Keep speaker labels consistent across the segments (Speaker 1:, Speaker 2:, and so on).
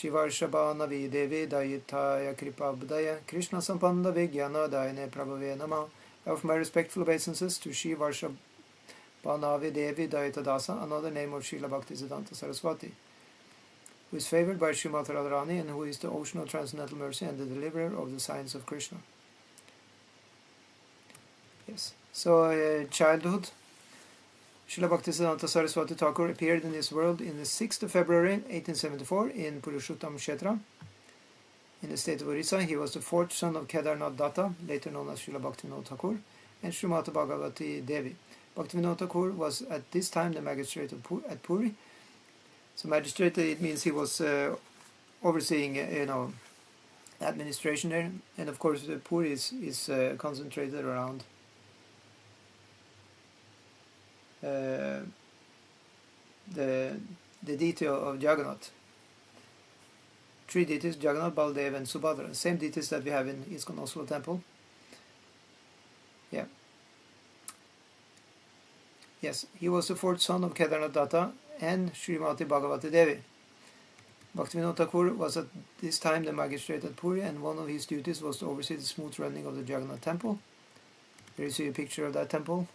Speaker 1: Shivarshabhanavi Devi Dayitaya Kripabdaya Krishna Sampanda Vijnana Dayane Prabhave Nama. I offer my respectful obeisances to Shivarshabhanavi Devi Dayitadasa, another name of Srila Bhaktisiddhanta Saraswati, who is favored by Srimad Radharani and who is the ocean of transcendental mercy and the deliverer of the signs of Krishna. Yes. So, childhood. Srila Bhaktisiddhanta Saraswati Thakur appeared in this world in the 6th of February 1874 in Purushottam Kshetra, in the state of Orissa. He was the fourth son of Kedarnath Datta, later known as Srila Bhaktivinoda Thakur, and Srimati Bhagavati Devi. Bhaktivinoda Thakur was at this time the magistrate at Puri. So magistrate, it means he was overseeing, administration there, and of course Puri is concentrated around the deity of Jagannath. Three deities, Jagannath, Baldev and Subhadra. Same deities that we have in Iskcon Oslo temple. Yeah. Yes, he was the fourth son of Kedarnath Datta and Srimati Bhagavati Devi. Bhaktivinoda Thakur was at this time the magistrate at Puri, and one of his duties was to oversee the smooth running of the Jagannath temple. Here you see a picture of that temple.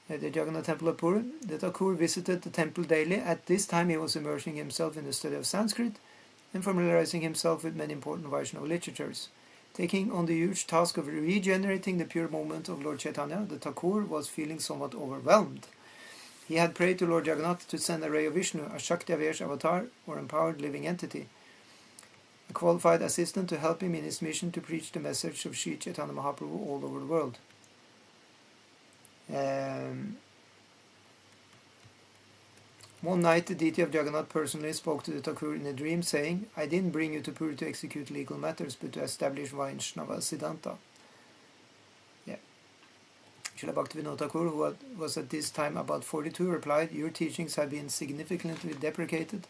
Speaker 1: The Jagannath temple of Puri. The Thakur visited the temple daily. At this time he was immersing himself in the study of Sanskrit and familiarizing himself with many important Vaishnava literatures. Taking on the huge task of regenerating the pure moment of Lord Chaitanya, the Thakur was feeling somewhat overwhelmed. He had prayed to Lord Jagannath to send a ray of Vishnu, a Shakti Avesh avatar, or empowered living entity, a qualified assistant to help him in his mission to preach the message of Sri Chaitanya Mahaprabhu all over the world. One night the deity of Jagannath personally spoke to the Thakur in a dream, saying, "I didn't bring you to Puri to execute legal matters, but to establish Vaishnava Siddhanta." Yeah. Srila Bhaktivinoda Thakur, who was at this time about 42, replied, "Your teachings have been significantly deprecated,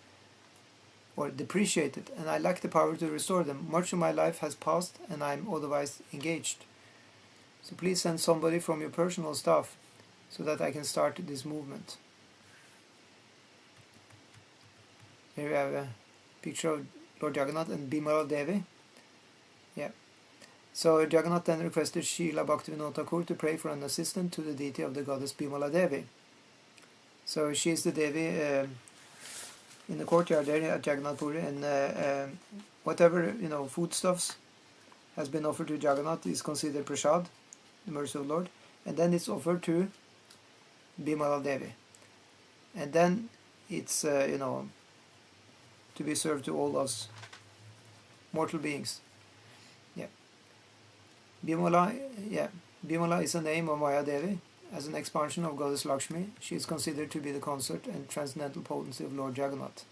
Speaker 1: and I lack the power to restore them. Much of my life has passed, and I am otherwise engaged. So please send somebody from your personal staff so that I can start this movement." Here we have a picture of Lord Jagannath and Bimala Devi. Yeah. So Jagannath then requested Srila Bhaktivinoda Thakur to pray for an assistant to the deity of the goddess Bimala Devi. So she is the Devi in the courtyard there at Jagannath Puri, and whatever foodstuffs has been offered to Jagannath is considered prasad, the mercy of the Lord, and then it's offered to Bimala Devi, and then it's to be served to all us mortal beings. Yeah. Bimala is a name of Maya Devi. As an expansion of goddess Lakshmi, she is considered to be the consort and transcendental potency of Lord Jagannath.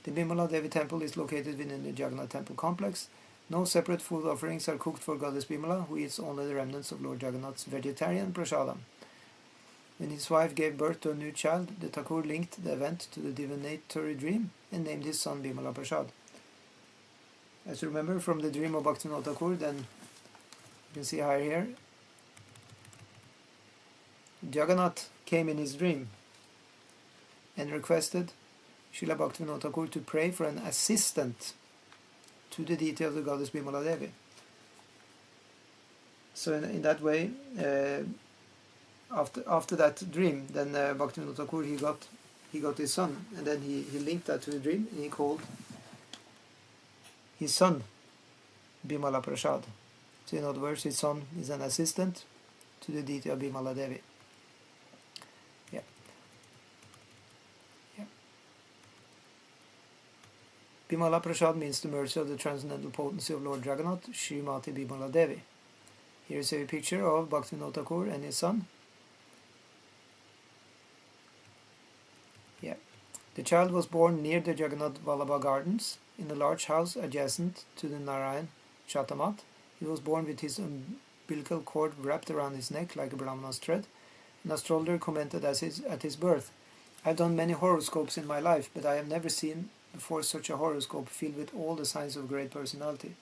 Speaker 1: The Bimala Devi temple is located within the Jagannath temple complex. No separate food offerings are cooked for goddess Bimala, who eats only the remnants of Lord Jagannath's vegetarian prasadam. When his wife gave birth to a new child, the Thakur linked the event to the divinatory dream and named his son Bimala Prasad. As you remember from the dream of Bhaktivinoda Thakur, then you can see higher here, Jagannath came in his dream and requested Srila Bhaktivinoda Thakur to pray for an assistant to the deity of the goddess Bimala Devi. So in that way, after that dream, then Bhaktivinoda Thakur he got his son, and then he linked that to the dream, and he called his son Bimala Prasad. So in other words, his son is an assistant to the deity of Bimala Devi. Yeah. Bimala Prasad means the mercy of the transcendental potency of Lord Jagannath, Srimati Bimala Devi. Here is a picture of Bhaktivinoda Thakur and his son. Yeah. The child was born near the Jagannath Vallabha Gardens in a large house adjacent to the Narayan Chatamat. He was born with his umbilical cord wrapped around his neck like a Brahmana's thread. An astrologer commented at his birth, "I've done many horoscopes in my life, but I have never seen before such a horoscope filled with all the signs of great personality.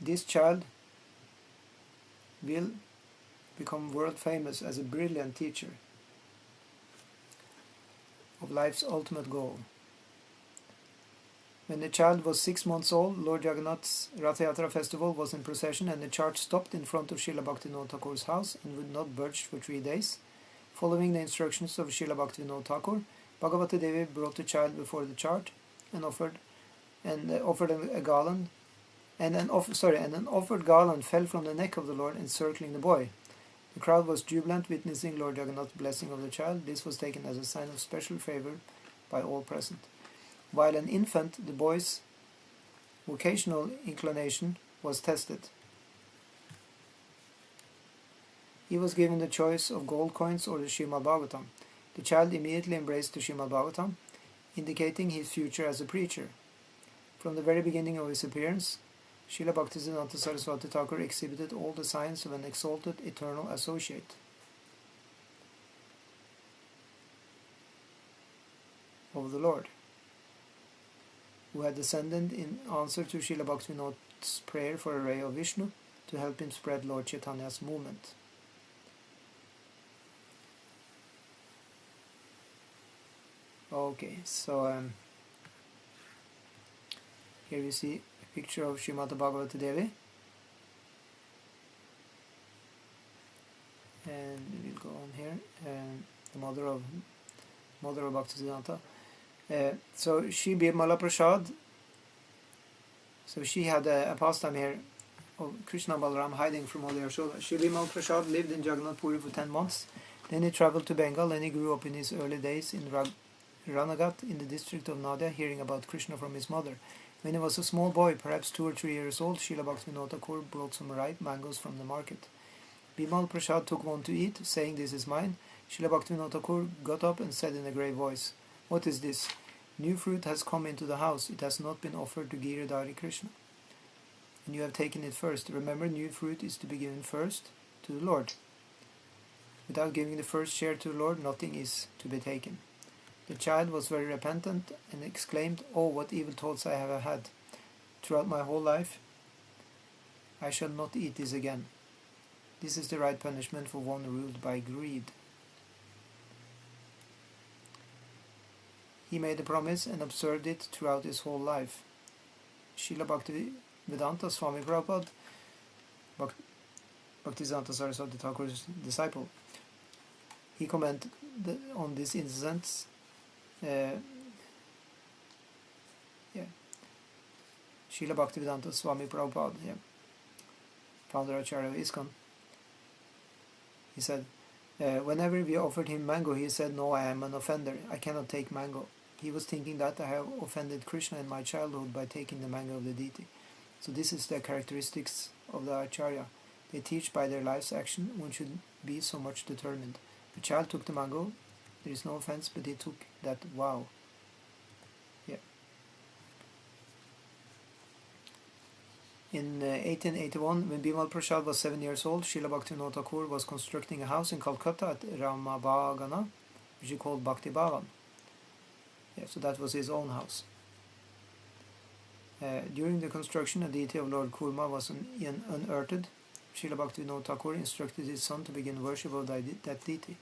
Speaker 1: This child will become world famous as a brilliant teacher." of life's ultimate goal. When the child was 6 months old, Lord Jagannath's Rath Yatra festival was in procession, and the chart stopped in front of Srila Bhaktivinoda Thakur's house and would not budge for 3 days. Following the instructions of Srila Bhaktivinoda Thakur, Bhagavati Devi brought the child before the chart and offered a garland, and an offered garland fell from the neck of the Lord, encircling the boy. The crowd was jubilant, witnessing Lord Jagannath's blessing of the child. This was taken as a sign of special favor by all present. While an infant, the boy's vocational inclination was tested. He was given the choice of gold coins or the Srimad Bhagavatam. The child immediately embraced the Srimad Bhagavatam, indicating his future as a preacher. From the very beginning of his appearance, Srila Bhaktisiddhanta Saraswati Thakur exhibited all the signs of an exalted eternal associate of the Lord, who had descended in answer to Srila Bhaktivinoda's prayer for a ray of Vishnu to help him spread Lord Chaitanya's movement. Okay, so here we see a picture of Srimati Bhagavati Devi, and we'll go on here, the mother of Bhaktisiddhanta. So she Bimala Prasad. So she had a pastime here of Krishna Balaram hiding from all their shoulders. Shri Bimal Prasad lived in Jagannath Puri for 10 months. Then he traveled to Bengal, and he grew up in his early days in Ranagat in the district of Nadia, hearing about Krishna from his mother. When he was a small boy, perhaps 2 or 3 years old, Srila Bhaktivinoda Thakur brought some ripe mangoes from the market. Bimal Prasad took one to eat, saying, "This is mine." Srila Bhaktivinoda Thakur got up and said in a grave voice, "What is this? New fruit has come into the house. It has not been offered to Giridhari Krishna, and you have taken it first. Remember, new fruit is to be given first to the Lord. Without giving the first share to the Lord, nothing is to be taken." The child was very repentant and exclaimed, "Oh, what evil thoughts I have had. Throughout my whole life, I shall not eat this again. This is the right punishment for one ruled by greed." He made a promise and observed it throughout his whole life. Srila Bhaktivedanta Swami Prabhupada, Bhaktisiddhanta Saraswati Thakur's disciple, he commented on this incident. Srila Bhaktivedanta Swami Prabhupada, founder Acharya of Iskcon, he said, whenever we offered him mango, he said, "No, I am an offender. I cannot take mango." He was thinking that I have offended Krishna in my childhood by taking the mango of the deity. So this is the characteristics of the Acharya. They teach by their life's action. One should be so much determined. The child took the mango. There is no offense, but he took that vow. In 1881, when Bimal Prasad was 7 years old, Srila Bhaktivinoda Thakur was constructing a house in Calcutta at Ramabagana, which he called Bhakti Bhavan. So that was his own house. During the construction, a deity of Lord Kurma was unearthed. Srila Bhaktivinoda Thakur instructed his son to begin worship of that deity.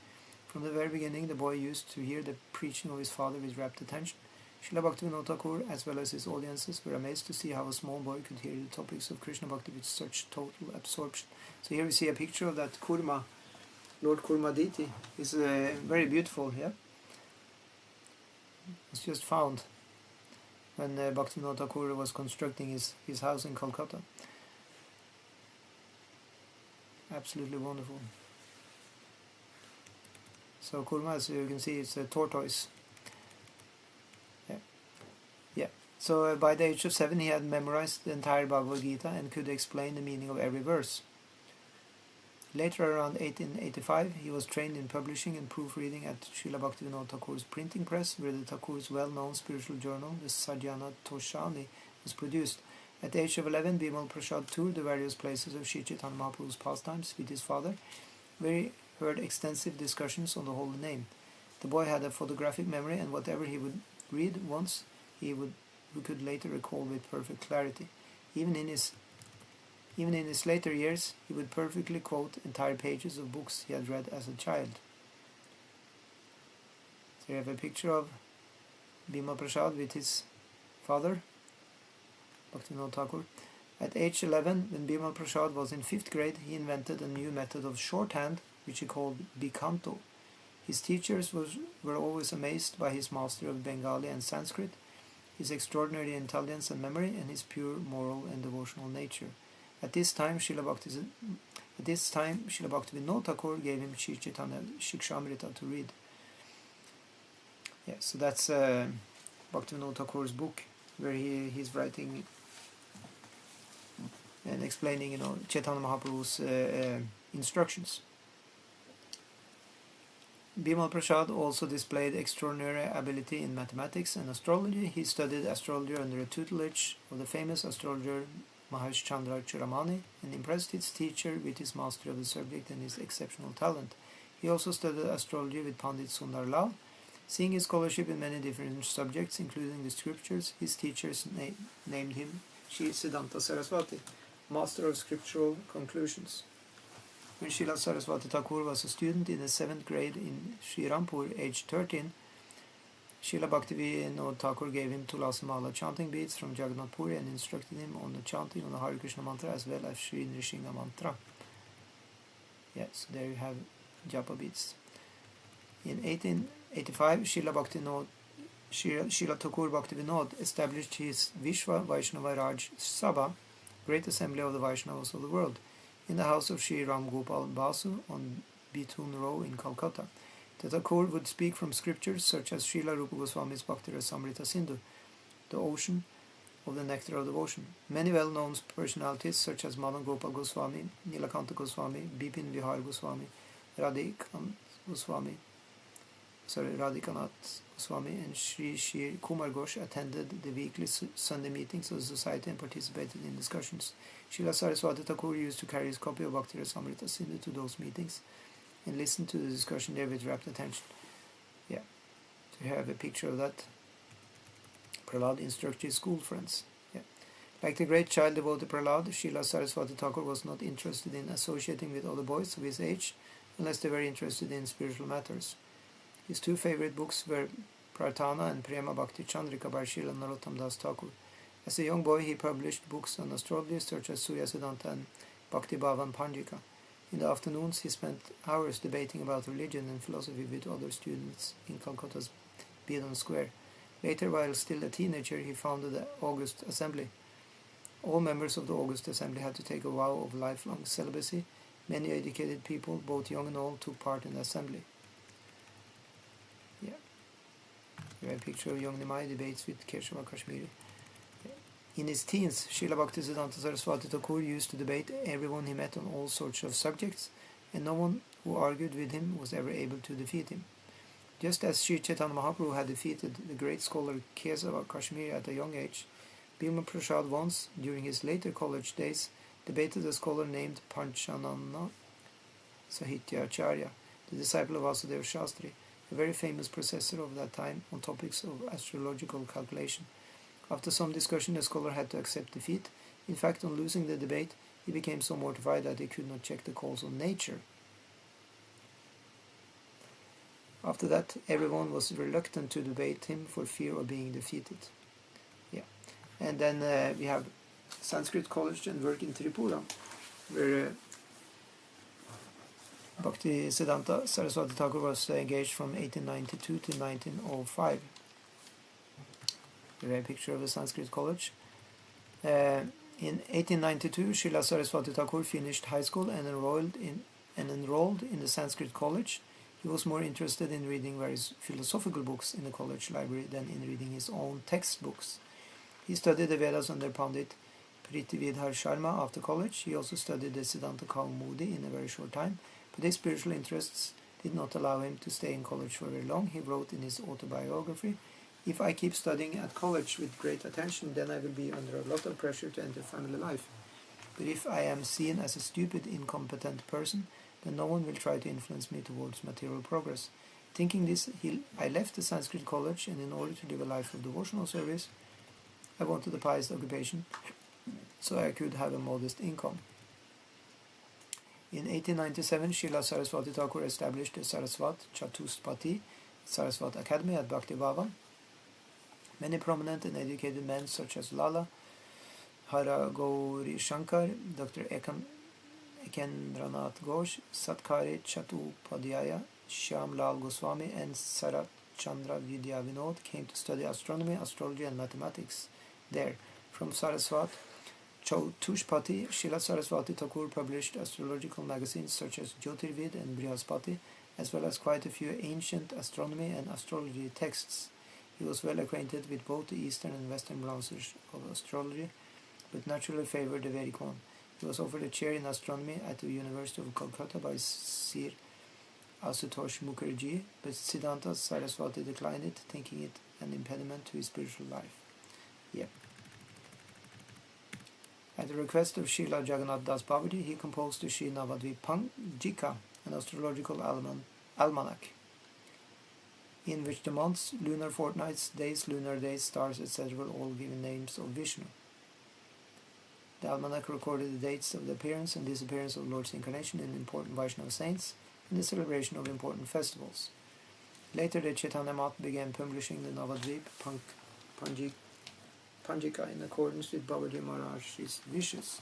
Speaker 1: From the very beginning, the boy used to hear the preaching of his father with rapt attention. Srila Bhaktivinoda Thakur, as well as his audiences, were amazed to see how a small boy could hear the topics of Krishna Bhakti with such total absorption. So here we see a picture of that Kurma, Lord Kurma deity. It's very beautiful here. It's just found when Bhaktivinoda Thakur was constructing his house in Calcutta. Absolutely wonderful. So Kurma, as you can see, it's a tortoise. So by the age of 7, he had memorized the entire Bhagavad Gita and could explain the meaning of every verse. Later, around 1885, he was trained in publishing and proofreading at Srila Bhaktivinoda Thakur's printing press, where the Thakur's well-known spiritual journal, the Sajjana Toshani, was produced. At the age of 11, Bimal Prasad toured the various places of Sri Chaitanya Mahaprabhu's pastimes with his father, where he heard extensive discussions on the holy name. The boy had a photographic memory, and whatever he would read once, he could later recall with perfect clarity. Even in his later years, he would perfectly quote entire pages of books he had read as a child. So you have a picture of Bimal Prasad with his father, Bhaktivinoda Thakur. At age 11, when Bimal Prasad was in 5th grade, he invented a new method of shorthand, which he called Bikanto. His teachers were always amazed by his mastery of Bengali and Sanskrit, his extraordinary intelligence and memory, and his pure moral and devotional nature. At this time, Srila Bhaktivinoda Thakur gave him Shri Chaitanya Shikshamrita to read. Yeah, so that's Bhaktivinoda Thakur's book, where he's writing and explaining, Chaitanya Mahaprabhu's instructions. Bimal Prasad also displayed extraordinary ability in mathematics and astrology. He studied astrology under the tutelage of the famous astrologer Maharsh Chandra Churamani and impressed his teacher with his mastery of the subject and his exceptional talent. He also studied astrology with Pandit Sundar Lal. Seeing his scholarship in many different subjects, including the scriptures, his teachers named him Shri Siddhanta Saraswati, master of scriptural conclusions. When Srila Saraswati Thakur was a student in the 7th grade in Sri Rampur, aged 13, Srila Bhaktivinoda Thakur gave him Tulasi Mala chanting beads from Jagannath Puri and instructed him on the chanting of the Hare Krishna mantra as well as Sri Nrisingha mantra. Yes, there you have japa beads. In 1885, Srila Thakur Bhaktivinoda established his Vishwa Vaishnava Raj Sabha, great assembly of the Vaishnavas of the world, in the house of Sri Ram Gopal Basu on Bithun Row in Calcutta. The Thakur would speak from scriptures such as Srila Rupa Goswami's Bhakti Rasamrita Sindhu, the ocean of the nectar of devotion. Many well-known personalities such as Madan Gopal Goswami, Nilakanta Goswami, Bipin Vihar Goswami, Radhikanath Goswami and Sri Shri Kumar Ghosh attended the weekly Sunday meetings of the society and participated in discussions. Srila Saraswati Thakur used to carry his copy of Bhakti Rasamrita Sindhu to those meetings and listen to the discussion there with rapt attention. Yeah, so you have a picture of that. Prahlad instructed his school friends. Yeah. Like the great child devotee Prahlad, Srila Saraswati Thakur was not interested in associating with other boys of his age unless they were interested in spiritual matters. His two favorite books were Prarthana and Prema Bhakti Chandrika by Srila Narottam Das Thakur. As a young boy, he published books on astrology such as Surya Siddhanta and Bhakti Bhavan Panjika. In the afternoons, he spent hours debating about religion and philosophy with other students in Calcutta's Bedon Square. Later, while still a teenager, he founded the August Assembly. All members of the August Assembly had to take a vow of lifelong celibacy. Many educated people, both young and old, took part in the assembly. Yeah. Here a picture of young Nimai debates with Keshava Kashmiri. In his teens, Srila Bhaktisiddhanta Saraswati Thakur used to debate everyone he met on all sorts of subjects, and no one who argued with him was ever able to defeat him. Just as Sri Chaitanya Mahaprabhu had defeated the great scholar Kesava Kashmiri at a young age, Bimal Prasad once, during his later college days, debated a scholar named Panchanana Sahityacharya, the disciple of Vasudeva Shastri, a very famous professor of that time, on topics of astrological calculation. After some discussion, the scholar had to accept defeat. In fact, on losing the debate, he became so mortified that he could not check the calls of nature. After that, everyone was reluctant to debate him for fear of being defeated. Yeah, and then we have Sanskrit College and work in Tripura, where Bhaktisiddhanta Saraswati Thakur was engaged from 1892 to 1905. Here a picture of the Sanskrit College. In 1892, Srila Saraswati Thakur finished high school and enrolled in the Sanskrit College. He was more interested in reading various philosophical books in the college library than in reading his own textbooks. He studied the Vedas under Pandit Prithvidhar Sharma after college. He also studied the Siddhanta Kaumudi in a very short time, but his spiritual interests did not allow him to stay in college for very long. He wrote in his autobiography, "If I keep studying at college with great attention, then I will be under a lot of pressure to enter family life. But if I am seen as a stupid, incompetent person, then no one will try to influence me towards material progress." Thinking this, I left the Sanskrit College, and in order to live a life of devotional service, I wanted a pious occupation so I could have a modest income. In 1897, Srila Saraswati Thakur established the Saraswat Chatuspati, Saraswati Academy at Bhakti Bhavan. Many prominent and educated men such as Lala, Hara Gauri Shankar, Dr. Ekendranath Ghosh, Satkari Chattopadhyaya, Shyam Lal Goswami, and Sarat Chandra Vidya Vinod came to study astronomy, astrology, and mathematics there. From Saraswat Chautushpati, Srila Saraswati Thakur published astrological magazines such as Jyotirvid and Brihaspati, as well as quite a few ancient astronomy and astrology texts. He was well acquainted with both the eastern and western branches of astrology, but naturally favored the Vedic one. He was offered a chair in astronomy at the University of Calcutta by Sir Asutosh Mukherjee, but Siddhanta Saraswati declined it, thinking it an impediment to his spiritual life. Yep. At the request of Srila Jagannath Das Babaji, he composed the Sri Navadvip Panjika, an astrological almanac, in which the months, lunar fortnights, days, lunar days, stars, etc. were all given names of Vishnu. The almanac recorded the dates of the appearance and disappearance of Lord's incarnation in important Vaishnava saints and the celebration of important festivals. Later, the Chaitanya Math began publishing the Navadvip Panjika in accordance with Babaji Maharaj's wishes.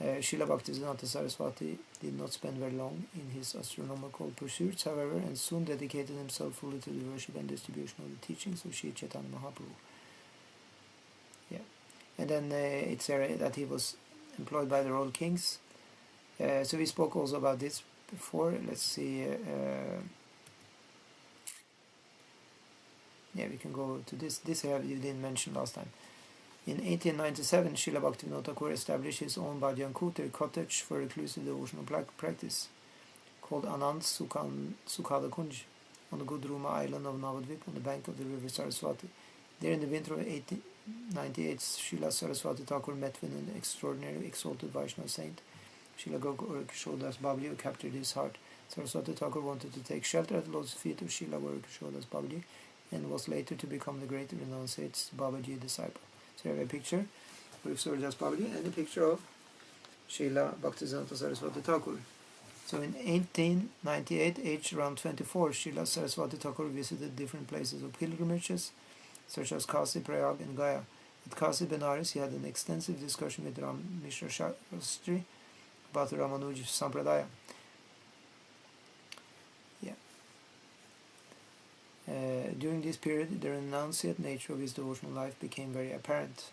Speaker 1: Srila Bhaktisiddhanta Saraswati did not spend very long in his astronomical pursuits, however, and soon dedicated himself fully to the worship and distribution of the teachings of Sri Chaitanya Mahaprabhu. Yeah. And then it's that he was employed by the royal kings. So we spoke also about this before. Let's see. We can go to this. This you didn't mention last time. In 1897, Srila Bhaktivinoda Thakur established his own Bhajan Kutir cottage for reclusive devotional practice, called Anand Sukhada Kunj, on the Gudruma island of Navadvip on the bank of the river Saraswati. There in the winter of 1898, Srila Saraswati Thakur met with an extraordinary exalted Vaishnava saint, Srila Gaurkishore Das Babaji, who captured his heart. Saraswati Thakur wanted to take shelter at the Lord's feet of Srila Gaurkishore Das Babaji, and was later to become the great renowned sage Babaji disciple. So we have a picture of Gaurkishore Das Babaji and a picture of Srila Bhaktisiddhanta Saraswati Thakur. So in 1898, aged around 24, Srila Saraswati Thakur visited different places of pilgrimages, such as Kasi, Prayag, and Gaya. At Kasi, Benares, he had an extensive discussion with Ram Mishra Shastri about the Ramanuja Sampradaya. During this period, the renunciate nature of his devotional life became very apparent.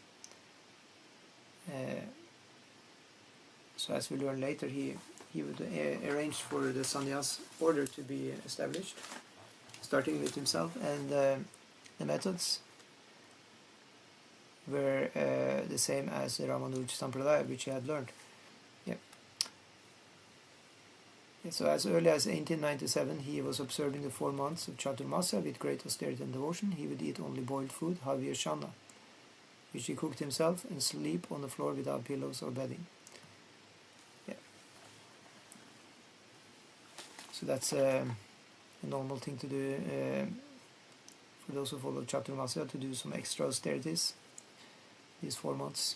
Speaker 1: So as we learn later, he would arrange for the sannyas order to be established, starting with himself, and the methods were the same as the Ramanuja Sampradaya, which he had learned. So as early as 1897, he was observing the 4 months of Chaturmasya with great austerity and devotion. He would eat only boiled food, Havir Shana, which he cooked himself, and sleep on the floor without pillows or bedding. So that's a normal thing to do for those who follow Chaturmasya, to do some extra austerities these 4 months.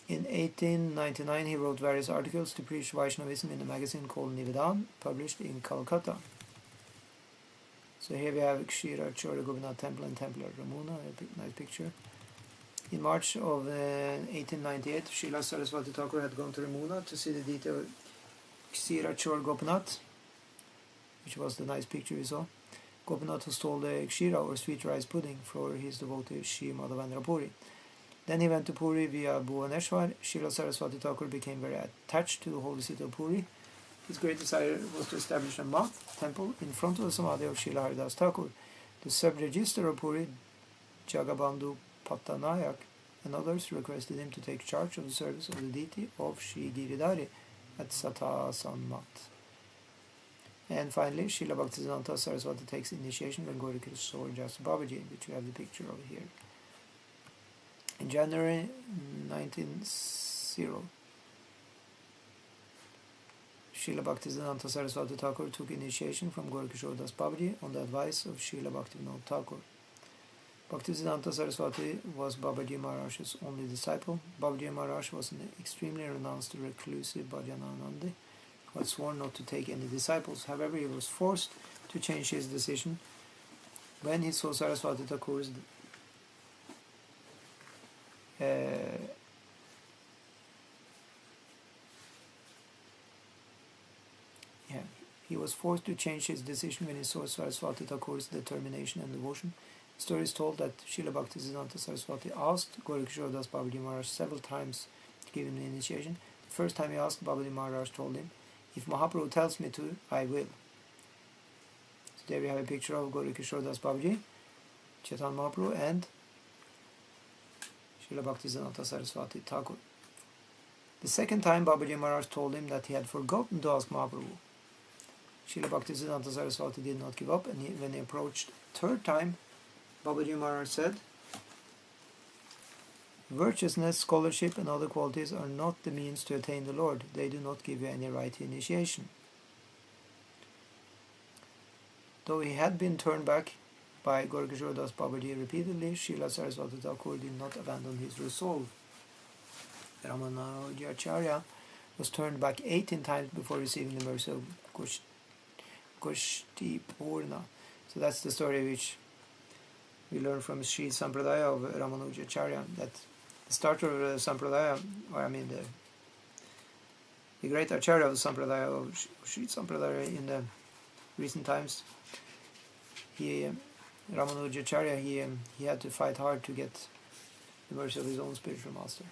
Speaker 1: In 1899, he wrote various articles to preach Vaishnavism in a magazine called Nivedan, published in Calcutta. So here we have Kshira Chora Govinath Temple and Temple at Ramuna, a nice picture. In March of 1898, Srila Saraswati Thakur had gone to Ramuna to see the deity of Kshira Chora Gopinath, which was the nice picture we saw. Gopinath who stole the Kshira, or sweet rice pudding, for his devotee Shri Madhavendra Puri. Then he went to Puri via Bhuvaneshwar. Srila Saraswati Thakur became very attached to the holy city of Puri. His great desire was to establish a math temple in front of the Samadhi of Srila Haridas Thakur. The sub-register of Puri, Jagabandhu Pattanayak, and others requested him to take charge of the service of the deity of Sri Giridhari at Satasan Mat. And finally, Srila Bhaktisiddhanta Saraswati takes initiation when Gaurkishore Das Babaji, which we have the picture of here. In January 1900, Srila Bhaktisiddhanta Saraswati Thakur took initiation from Gaurkishore Das Babaji on the advice of Srila Bhaktivinoda Thakur. Bhaktisiddhanta Saraswati was Babaji Maharaj's only disciple. Babaji Maharaj was an extremely renounced reclusive Bhajananandi who had sworn not to take any disciples. However, he was forced to change his decision when he saw Saraswati Thakur's he was forced to change his decision when he saw Saraswati Thakur's determination and devotion. The story is told that Srila Bhaktisiddhanta Saraswati asked Gaurikishore Das Babaji Maharaj several times to give him the initiation. The first time he asked, Babaji Maharaj told him, "If Mahaprabhu tells me to, I will." So there we have a picture of Gaurikishore Das Babaji, Chaitanya Mahaprabhu, and Srila Bhaktisiddhanta Saraswati Thakur. The second time Babaji Maharaj told him that he had forgotten to ask Mahaprabhu. Srila Bhaktisiddhanta Saraswati did not give up, and when he approached third time, Babaji Maharaj said, "Virtuousness, scholarship and other qualities are not the means to attain the Lord. They do not give you any right to initiation." Though he had been turned back by Gaurikishore Das Babaji repeatedly, Srila Saraswati Thakur did not abandon his resolve. Ramanujacharya was turned back 18 times before receiving the mercy of Goshtipurna. So that's the story which we learn from Sri Sampradaya of Ramanujacharya, that the starter of the Sampradaya, or I mean the great Acharya of the Sampradaya of Sri Sampradaya in the recent times, Ramanujacharya, he had to fight hard to get the mercy of his own spiritual master.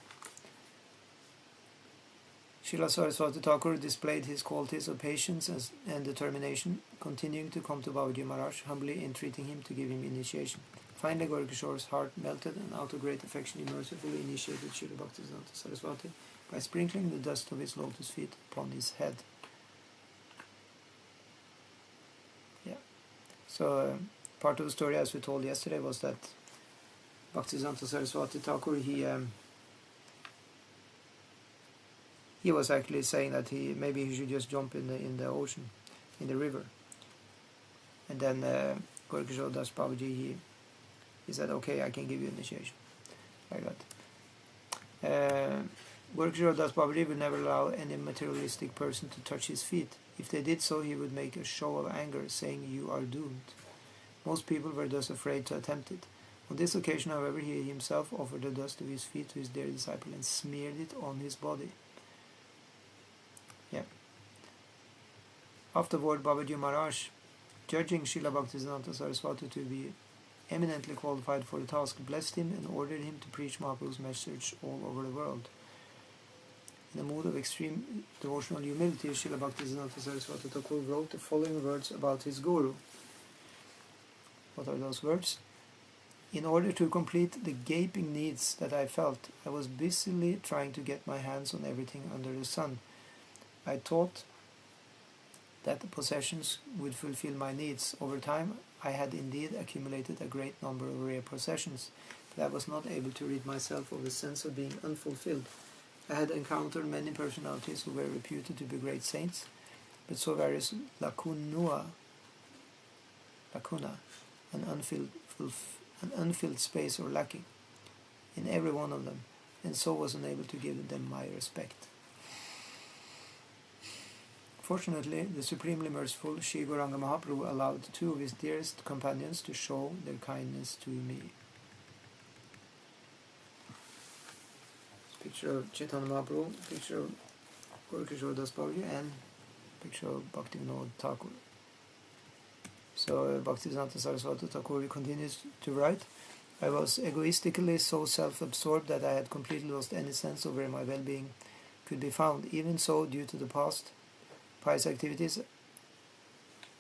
Speaker 1: Srila Saraswati Thakur displayed his qualities of patience and determination, continuing to come to Babaji Maharaj, humbly entreating him to give him initiation. Finally, Gaurikishore's heart melted, and out of great affection he mercifully initiated Srila Bhaktisiddhanta Saraswati by sprinkling the dust of his lotus feet upon his head. So part of the story, as we told yesterday, was that Bhaktisiddhanta Saraswati Thakur, he was actually saying that maybe he should just jump in the ocean, in the river. And then Gaurikishore Das Babaji, he said, "Okay, I can give you initiation," like that. Gaurikishore Das Babaji would never allow any materialistic person to touch his feet. If they did so, he would make a show of anger, saying, "You are doomed." Most people were thus afraid to attempt it. On this occasion, however, he himself offered the dust of his feet to his dear disciple and smeared it on his body. Afterward, Babaji Maharaj, judging Srila Bhaktisiddhanta Saraswati to be eminently qualified for the task, blessed him and ordered him to preach Mahaprabhu's message all over the world. In a mood of extreme devotional humility, Srila Bhaktisiddhanta Saraswati Thakur wrote the following words about his guru. What are those words? "In order to complete the gaping needs that I felt, I was busily trying to get my hands on everything under the sun. I thought that the possessions would fulfill my needs. Over time, I had indeed accumulated a great number of rare possessions, but I was not able to rid myself of the sense of being unfulfilled. I had encountered many personalities who were reputed to be great saints, but saw various lacuna, an unfilled space or lacking, in every one of them, and so was unable to give them my respect. Fortunately, the supremely merciful Shri Gauranga Mahaprabhu allowed two of his dearest companions to show their kindness to me." Picture of Chaitanya Mahaprabhu, picture of Gaurikishore Das Babaji, and picture of Bhaktivinoda Thakur. So Bhaktisiddhanta Saraswati Thakur continues to write, "I was egoistically so self-absorbed that I had completely lost any sense of where my well-being could be found. Even so, due to past pious activities,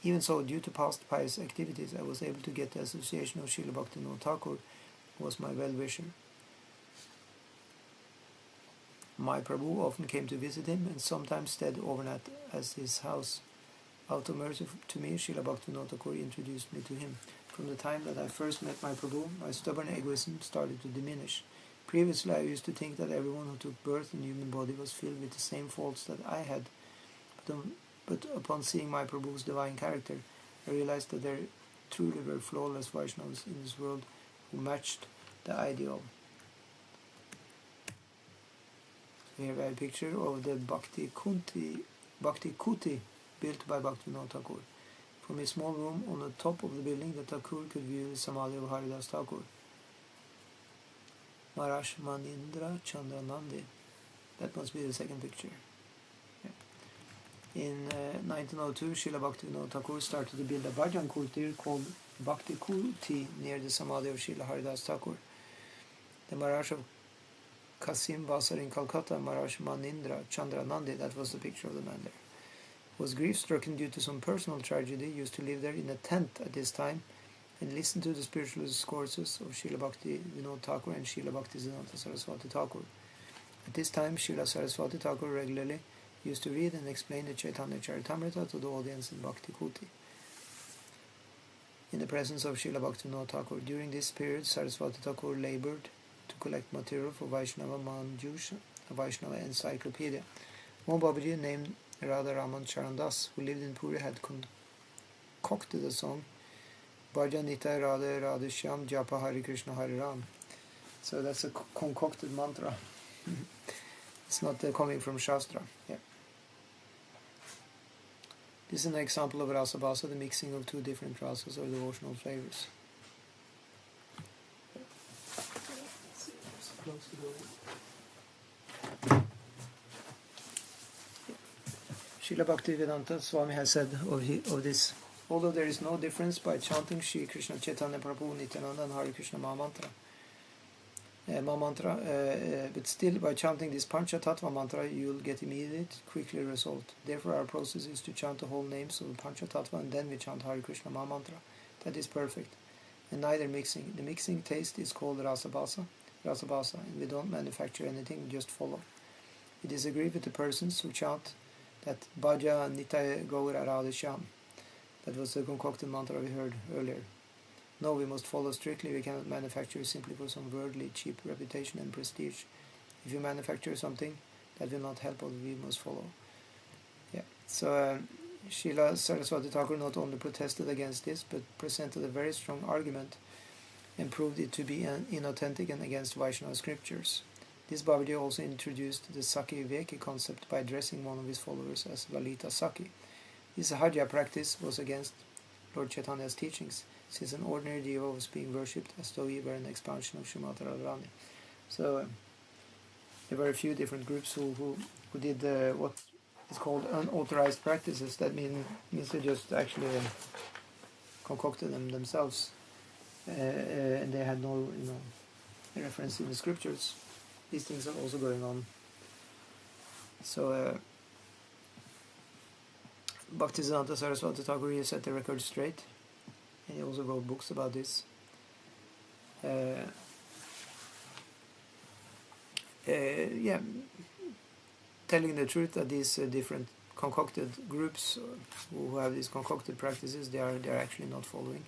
Speaker 1: I was able to get the association of Srila Bhaktivinoda Thakur, who was my well-wisher. My Prabhu often came to visit him and sometimes stayed overnight at his house. Out of mercy to me, Srila Bhaktivinoda Thakur introduced me to him. From the time that I first met my Prabhu, my stubborn egoism started to diminish. Previously, I used to think that everyone who took birth in the human body was filled with the same faults that I had. But upon seeing my Prabhu's divine character, I realized that there truly were flawless Vaishnavas in this world who matched the ideal." So here we have a picture of the Bhakti Kunti Bhakti Kuti, built by Bhaktivinoda Thakur. From his small room on the top of the building, the Thakur could view the Samadhi of Haridas Thakur. Maharaj Manindra Chandranandi. That must be the second picture. Yeah. In 1902, Srila Bhaktivinoda Thakur started to build a bhajan kurtir called Bhakti Kuti near the Samadhi of Srila Haridas Thakur. The Maharaj of Kasim Basar in Calcutta, Maharaj Manindra Chandranandi, that was the picture of the man there, was grief-stricken due to some personal tragedy, used to live there in a tent at this time and listen to the spiritual discourses of Srila Bhaktivinoda Thakur and Srila Bhaktisiddhanta Saraswati Thakur. At this time, Srila Saraswati Thakur regularly used to read and explain the Chaitanya Charitamrita to the audience in Bhakti Kuti in the presence of Srila Bhaktivinoda Thakur. During this period, Saraswati Thakur labored to collect material for Vaishnava Manjusha, a Vaishnava encyclopedia. One Babaji named Radha Raman Charandas, who lived in Puri, had concocted a song, Bhaja Nitai Radha Radha Shyam Japa Hari Krishna Hari Ram. So that's a concocted mantra. It's not coming from Shastra. Yeah. This is an example of Rasa Basa, the mixing of two different rasas or devotional flavors. Srila Bhaktivedanta Swami has said of this, although there is no difference by chanting Shri Krishna Chaitanya Prabhu Nityananda and Hare Krishna Mahamantra, but still by chanting this Panchatattva mantra you will get immediate, quickly result. Therefore our process is to chant the whole names of Panchatattva and then we chant Hare Krishna Mahamantra. That is perfect. And neither mixing. The mixing taste is called Rasabasa, and we don't manufacture anything, we just follow. We disagree with the persons who chant that Bhaja Nitya Gaura Radha Shyam. That was the concocted mantra we heard earlier. No, we must follow strictly. We cannot manufacture simply for some worldly, cheap reputation and prestige. If you manufacture something, that will not help us. We must follow. Yeah. So Srila Saraswati Thakur not only protested against this, but presented a very strong argument and proved it to be inauthentic and against Vaishnava scriptures. This Babaji also introduced the Saki Viveki concept by addressing one of his followers as Lalita Saki. This Hajya practice was against Lord Chaitanya's teachings, since an ordinary jiva was being worshipped as though he were an expansion of Srimad Radharani. So there were a few different groups who did what is called unauthorized practices. That means they just actually concocted them themselves, and they had no reference in the scriptures. These things are also going on. So Bhaktisiddhanta Saraswati Thakur set the record straight, and he also wrote books about this. Telling the truth that these different concocted groups who have these concocted practices, they are actually not following.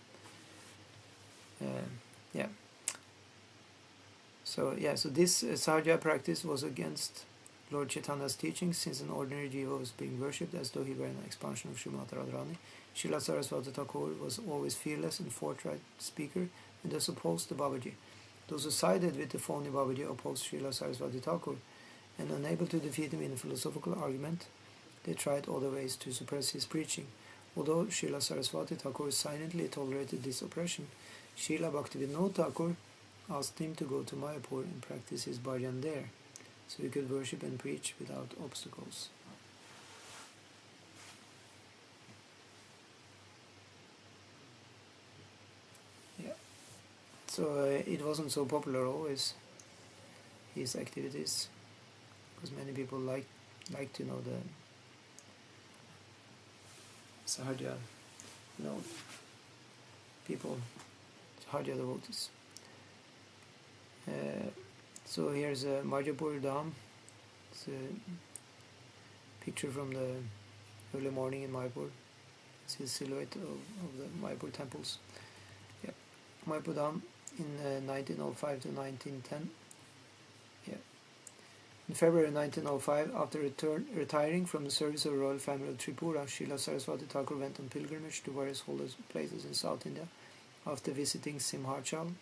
Speaker 1: So this Sahaja practice was against Lord Chaitanya's teachings, since an ordinary jiva was being worshipped as though he were an expansion of Srimad Radharani. Srila Saraswati Thakur was always fearless and forthright speaker, and thus opposed the Babaji. Those who sided with the phony Babaji opposed Srila Saraswati Thakur, and unable to defeat him in a philosophical argument, they tried other ways to suppress his preaching. Although Srila Saraswati Thakur silently tolerated this oppression, Srila Bhaktivinoda Thakur asked him to go to Mayapur and practice his bhajan there, so he could worship and preach without obstacles. So it wasn't so popular always, his activities, because many people like to know the Sahaja, people, Sahaja devotees. So here's a Majapur Dham. It's a picture from the early morning in Mayapur. It's his silhouette of the Mayapur temples. Yeah, Mayapur Dham in 1905 to 1910. Yeah. In February 1905, after retiring from the service of the royal family of Tripura, Srila Saraswati Thakur went on pilgrimage to various holy places in South India. After visiting Simhachal,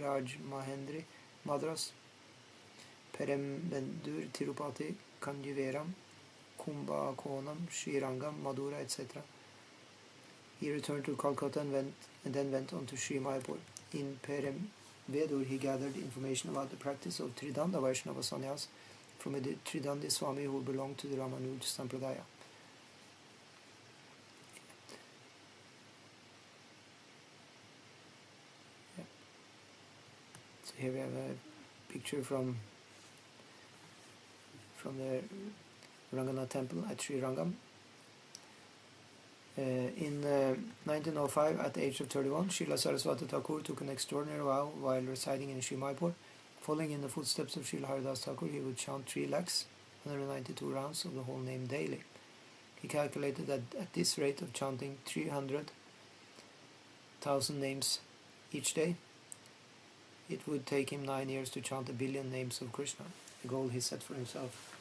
Speaker 1: Raj Mahendri, Madras, Perambendur, Tirupati, Kanjiveram, Kumbakonam, Srirangam, Madura, etc. He returned to Calcutta and then went on to Sri Mayapur. In Vedur, he gathered information about the practice of Tridanda Vaishnava sannyas from a Tridandi Swami who belonged to the Ramanuj Sampradaya. Yeah. So here we have a picture from the Ranganath temple at Sri Rangam. In 1905, at the age of 31, Srila Saraswati Thakur took an extraordinary vow while residing in Sri Mayapur. Following in the footsteps of Srila Haridas Thakur, he would chant 3,192 rounds of the whole name daily. He calculated that at this rate of chanting 300,000 names each day, it would take him 9 years to chant 1 billion names of Krishna, a goal he set for himself.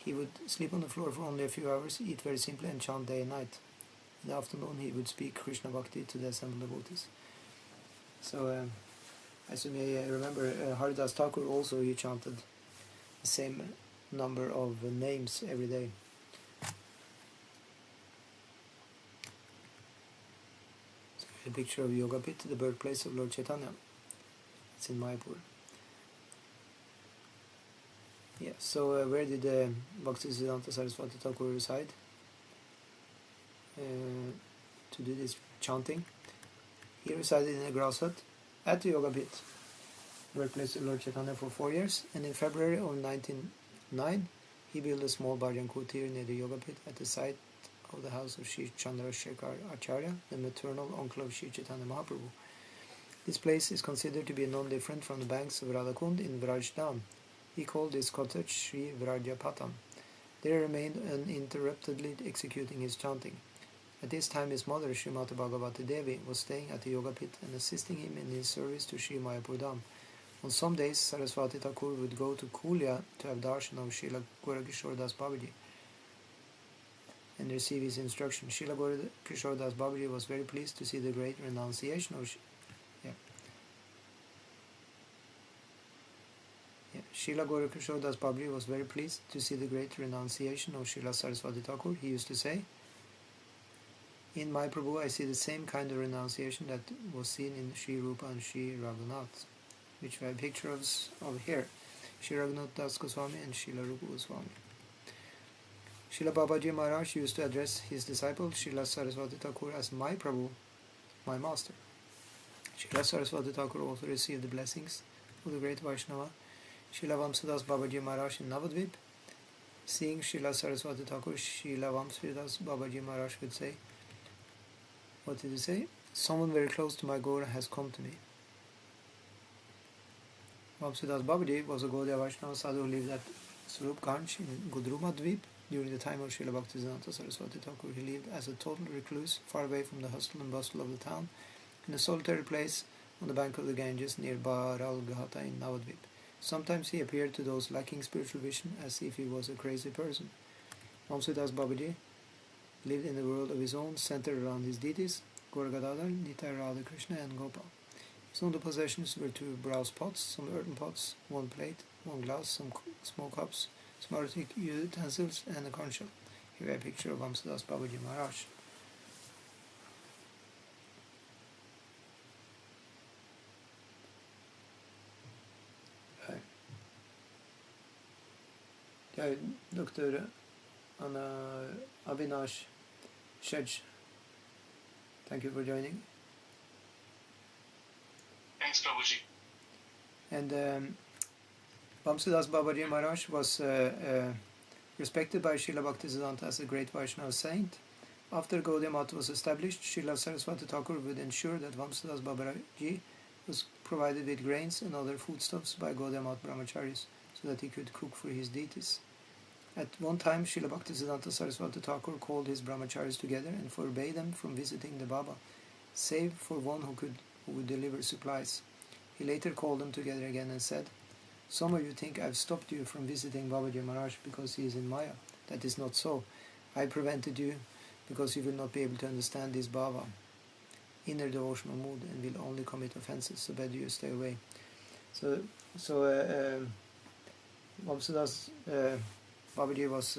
Speaker 1: He would sleep on the floor for only a few hours, eat very simply, and chant day and night. In the afternoon, he would speak Krishna Bhakti to the assembled devotees. So, as you may remember, Haridas Thakur also, he chanted the same number of names every day. So, a picture of Yogapit, the birthplace of Lord Chaitanya. It's in Mayapur. Yeah, so where did Bhaktisiddhanta Saraswati Thakur reside to do this chanting? He resided in a grass hut at the Yoga Pit, birthplace of Lord Chaitanya, for 4 years, and in February of 1909 he built a small bhajan kutir near the Yoga Pit at the site of the house of Sri Chandrasekhar Acharya, the maternal uncle of Sri Chaitanya Mahaprabhu. This place is considered to be non-different from the banks of Radhakund in Vrajdam. He called this cottage Sri Vrajapatam. There he remained uninterruptedly executing his chanting. At this time his mother, Srimati Bhagavati Devi, was staying at the Yoga Pit and assisting him in his service to Sri Mayapur Dham. On some days, Saraswati Thakur would go to Kulia to have darshan of Srila Gorakishore Das Babaji and receive his instruction. Srila Gorakishore Das Babaji was very pleased to see the great renunciation of Srila Gorakishore Das Babaji was very pleased to see the great renunciation of Srila Saraswati Thakur. He used to say, "In my Prabhu, I see the same kind of renunciation that was seen in Sri Rupa and Sri Raghunath," which we have pictures of here. Sri Raghunath Das Goswami and Srila Rupa Goswami. Srila Babaji Maharaj used to address his disciple Srila Saraswati Thakur as "my Prabhu, my master." Srila Saraswati Thakur also received the blessings of the great Vaishnava Srila Vamsadas Babaji Maharaj in Navadvip. Seeing Srila Saraswati Thakur, Srila Vamsadas Babaji Maharaj would say, what did he say? "Someone very close to my Gora has come to me." Vamsadas Babaji was a Gaudiya Vaishnava sadhu who lived at Swarup Ganj in Gudruma Dvip during the time of Srila Bhaktisiddhanta Saraswati Thakur. He lived as a total recluse, far away from the hustle and bustle of the town, in a solitary place on the bank of the Ganges near Baral Ghata in Navadvip. Sometimes he appeared to those lacking spiritual vision as if he was a crazy person. Vamsadas Babaji lived in a world of his own, centered around his deities, Gauragadadhar, Nitai, Radha Krishna and Gopal. His only possessions were 2 brass pots, some earthen pots, 1 plate, 1 glass, some small cups, some earthen utensils and a conch shell. Here a picture of Vamsadas Babaji Maharaj. Dr. Avinash Shedge, thank you for joining.
Speaker 2: Thanks, Prabhuji.
Speaker 1: And Vamsadas Babaji Maharaj was respected by Srila Bhaktisiddhanta as a great Vaishnava saint. After Gaudiya Mat was established, Srila Saraswati Thakur would ensure that Vamsadas Babaji was provided with grains and other foodstuffs by Gaudiya Mat brahmacharis so that he could cook for his deities. At one time, Srila Bhaktisiddhanta Saraswati Thakur called his brahmacharis together and forbade them from visiting the Baba, save for one who would deliver supplies. He later called them together again and said, "Some of you think I've stopped you from visiting Babaji Maharaj because he is in Maya. That is not so. I prevented you because you will not be able to understand this Baba, inner devotional mood, and will only commit offenses, so better you stay away." So Vamsadas Babaji was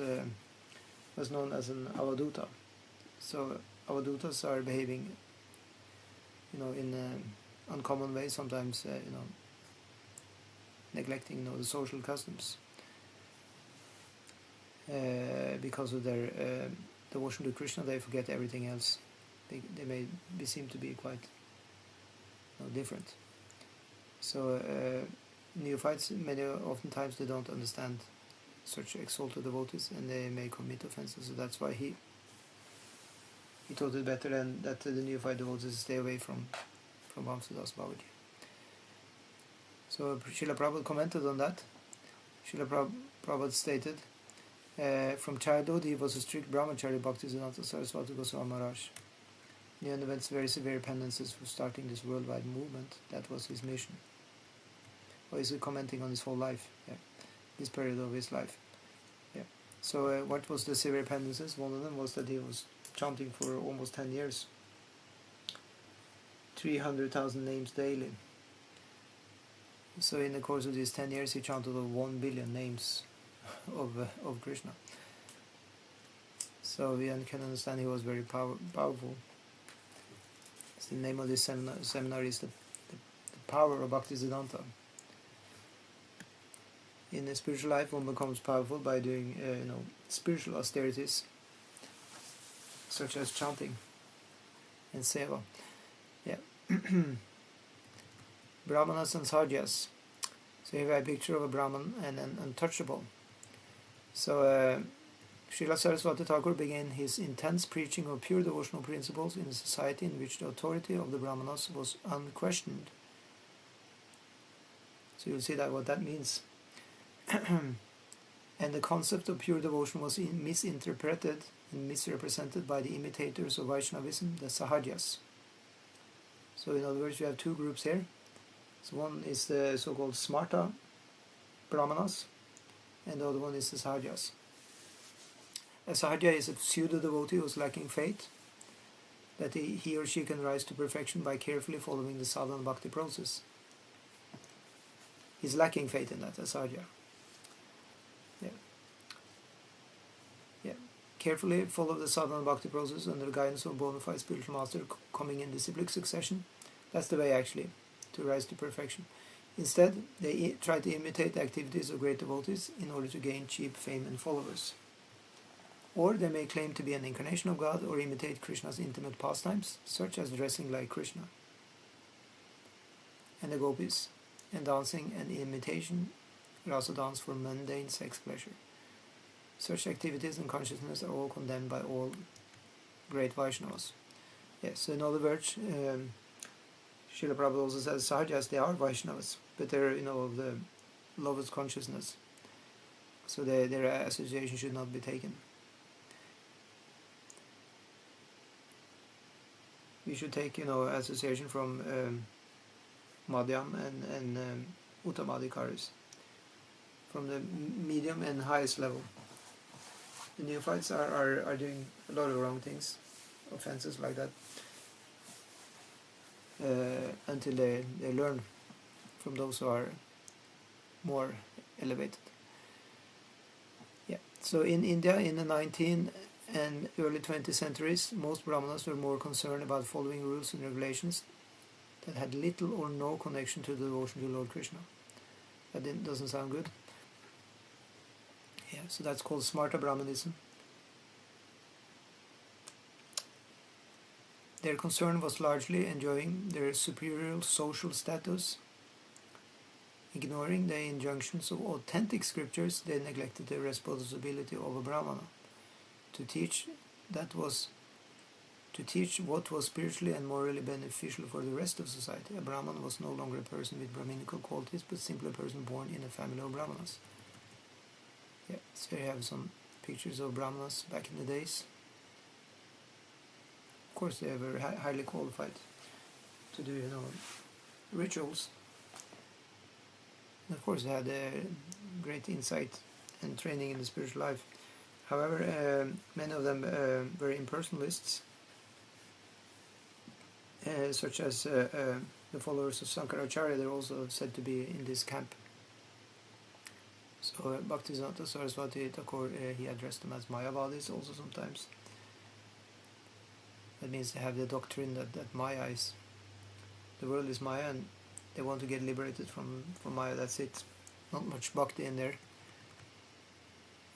Speaker 1: known as an avaduta. So avadutas are behaving, in an uncommon way, sometimes, neglecting, the social customs because of their devotion to Krishna. They forget everything else. They may seem to be quite different. So neophytes, oftentimes they don't understand such exalted devotees, and they may commit offenses. So that's why he thought it better than that the neophyte devotees stay away from Vamsadas Babaji. So Srila Prabhupada commented on that. Srila Prabhupada stated, from childhood he was a strict brahmachari, Bhaktisiddhanta Saraswati Goswami Maharaj. He underwent very severe penances for starting this worldwide movement. That was his mission. Or is he commenting on his whole life? Yeah, this period of his life. Yeah. So what was the severe penances? One of them was that he was chanting for almost 10 years. 300,000 names daily. So in the course of these 10 years he chanted over 1 billion names of Krishna. So we can understand he was very powerful. The name of this seminar is the power of Bhaktisiddhanta. In the spiritual life, one becomes powerful by doing, spiritual austerities, such as chanting and seva. Yeah. Brahmanas and Sahajas. So here we have a picture of a Brahman and an untouchable. So Srila Saraswati Thakur began his intense preaching of pure devotional principles in a society in which the authority of the Brahmanas was unquestioned. So you'll see that what that means. And the concept of pure devotion was misinterpreted and misrepresented by the imitators of Vaishnavism, the Sahajas. So in other words, you have two groups here. So one is the so-called Smarta Brahmanas, and the other one is the Sahajas. A Sahaja is a pseudo-devotee who is lacking faith that he or she can rise to perfection by carefully following the sadhana bhakti process. He's lacking faith in that, a Sahaja. Yeah. Carefully follow the sadhana bhakti process under the guidance of a bona fide spiritual master coming in disciplic succession. That's the way actually to rise to perfection. Instead, they try to imitate the activities of great devotees in order to gain cheap fame and followers. Or they may claim to be an incarnation of God or imitate Krishna's intimate pastimes, such as dressing like Krishna and the gopis, and dancing and imitation rasa dance for mundane sex pleasure. Such activities and consciousness are all condemned by all great Vaishnavas. Yes, so in other words, Srila Prabhupada also says Sahajas, they are Vaishnavas, but they're of the lowest consciousness. So their association should not be taken. We should take association from Madhyam and Uttamadhikaris, from the medium and highest level. The neophytes are doing a lot of wrong things, offenses like that, until they learn from those who are more elevated. Yeah. So in India, in the 19th and early 20th centuries, most Brahmanas were more concerned about following rules and regulations that had little or no connection to the devotion to Lord Krishna. That doesn't sound good. Yeah, so that's called Smarta Brahmanism. Their concern was largely enjoying their superior social status. Ignoring the injunctions of authentic scriptures, they neglected the responsibility of a Brahmana to teach what was spiritually and morally beneficial for the rest of society. A Brahman was no longer a person with Brahminical qualities, but simply a person born in a family of Brahmanas. Yeah, so here you have some pictures of Brahmanas back in the days. Of course, they were highly qualified to do, rituals. And of course, they had great insight and training in the spiritual life. However, many of them were impersonalists, such as the followers of Sankaracharya. They're also said to be in this camp. So Bhaktisiddhanta Saraswati Thakur, he addressed them as Mayavadis also sometimes. That means they have the doctrine that Maya is, the world is Maya, and they want to get liberated from Maya, that's it. Not much bhakti in there.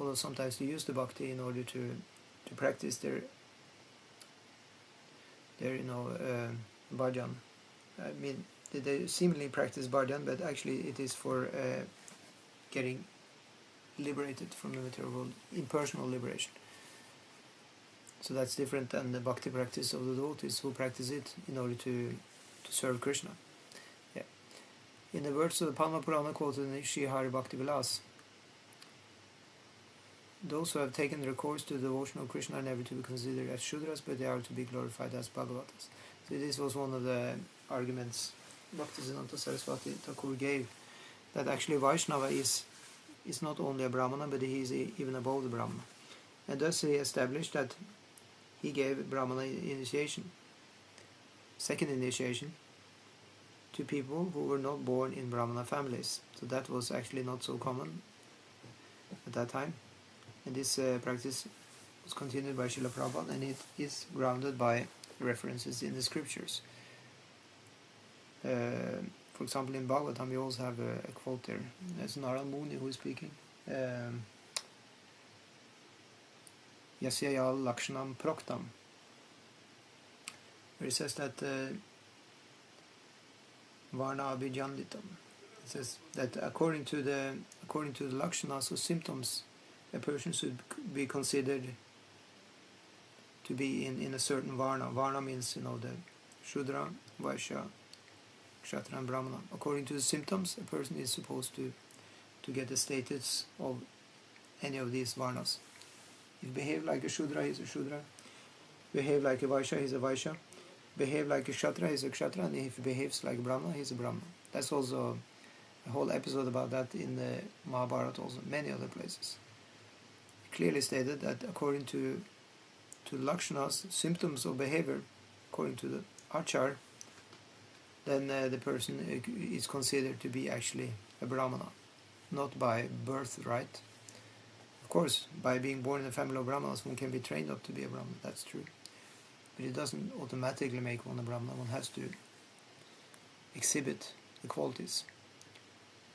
Speaker 1: Although sometimes they use the bhakti in order to practice their bhajan. I mean, they seemingly practice bhajan, but actually it is for getting liberated from the material world, impersonal liberation. So that's different than the bhakti practice of the devotees who practice it in order to serve Krishna. Yeah. In the words of the Padma Purana quoted in Shri Hari Bhakti Vilas, those who have taken their course to the devotion of Krishna are never to be considered as Shudras, but they are to be glorified as Bhagavatas. So this was one of the arguments Bhaktisiddhanta Saraswati Thakur gave, that actually Vaishnava is not only a Brahmana, but he is even above the Brahmana. And thus he established that he gave Brahmana initiation, second initiation, to people who were not born in Brahmana families. So that was actually not so common at that time. And this practice was continued by Srila Prabhupada, and it is grounded by references in the scriptures. For example, in Bhagavatam we also have a quote there. It's Narad Muni who is speaking. Yasyayal Lakshanam Proktam, where it says that Varna Abhijanditam. It says that according to the Lakshanas or symptoms, a person should be considered to be in a certain Varna. Varna means, the Shudra, Vaishya, Kshatriya and Brahmana. According to the symptoms, a person is supposed to get the status of any of these Varnas. If you behave like a Shudra, he is a Shudra. Behave like a Vaishya, he is a Vaishya. Behave like a Kshatriya, he is a Kshatriya. And if he behaves like a Brahmana, he is a Brahmana. That's also a whole episode about that in the Mahabharata, also many other places. Clearly stated that according to Lakshanas, symptoms of behavior, according to the Achar, then the person is considered to be actually a Brahmana, not by birthright. Of course, by being born in a family of Brahmanas, one can be trained up to be a Brahmana, that's true. But it doesn't automatically make one a Brahmana, one has to exhibit the qualities.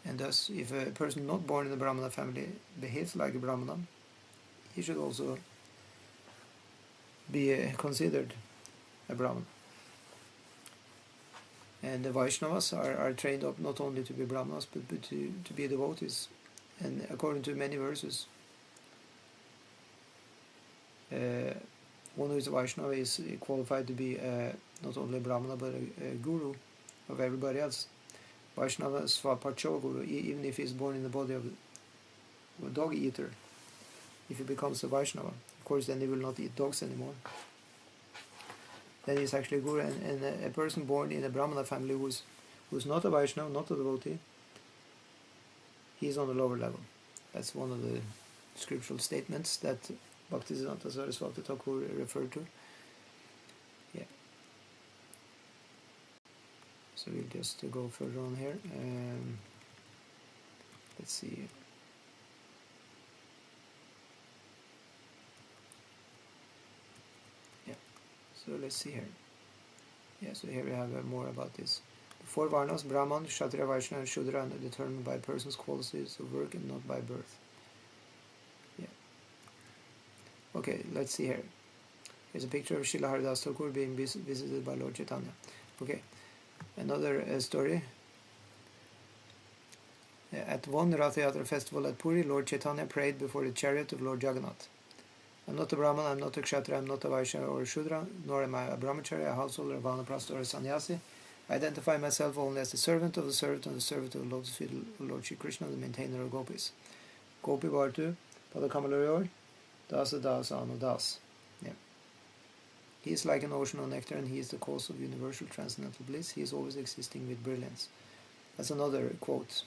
Speaker 1: And thus, if a person not born in a Brahmana family behaves like a Brahmana, he should also be considered a Brahmana. And the Vaishnavas are trained up not only to be Brahmanas, but to be devotees. And according to many verses, one who is a Vaishnava is qualified to be not only a Brahmana, but a guru of everybody else. Vaishnava Svaparcho Guru, even if he is born in the body of a dog eater, if he becomes a Vaishnava, of course then he will not eat dogs anymore. Then he is actually a guru, and a person born in a Brahmana family who is not a Vaishnava, not a devotee, he is on a lower level. That's one of the scriptural statements that Bhaktisiddhanta Saraswati Thakur referred to. Yeah. So we'll just go further on here. Let's see. Yeah. So let's see here. Yeah. So here we have more about this. The four Varnas, Brahman, Kshatriya, Vaishya, and Shudra, are determined by a person's qualities of work and not by birth. Okay, let's see here. Here's a picture of Srila Haridas Thakur being visited by Lord Chaitanya. Okay, another story. At one Rath Yatra festival at Puri, Lord Chaitanya prayed before the chariot of Lord Jagannath. I'm not a Brahman, I'm not a Kshatriya, I'm not a Vaishya or a Shudra, nor am I a Brahmachari, a householder, a Vanaprastha or a Sannyasi. I identify myself only as the servant of the servant and the servant of the lotus feet of Lord Shri Krishna, the maintainer of gopis. Gopi Bhartu, Padakamalarior, Dasa Das Anu Das. Yeah. He is like an ocean of nectar, and he is the cause of universal transcendental bliss. He is always existing with brilliance. That's another quote,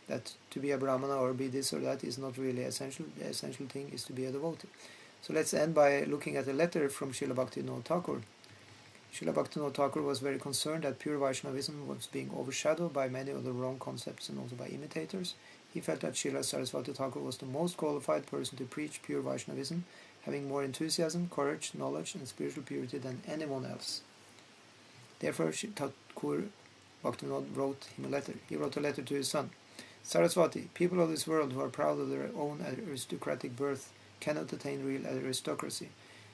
Speaker 1: that to be a Brahmana or be this or that is not really essential. The essential thing is to be a devotee. So let's end by looking at a letter from Srila Bhaktivinoda Thakur. Srila Bhaktivinoda Thakur was very concerned that pure Vaishnavism was being overshadowed by many other wrong concepts and also by imitators. He felt that Srila Saraswati Thakur was the most qualified person to preach pure Vaishnavism, having more enthusiasm, courage, knowledge, and spiritual purity than anyone else. Therefore, Thakur Bhaktivinoda wrote him a letter. He wrote a letter to his son. Saraswati, people of this world who are proud of their own aristocratic birth cannot attain real aristocracy.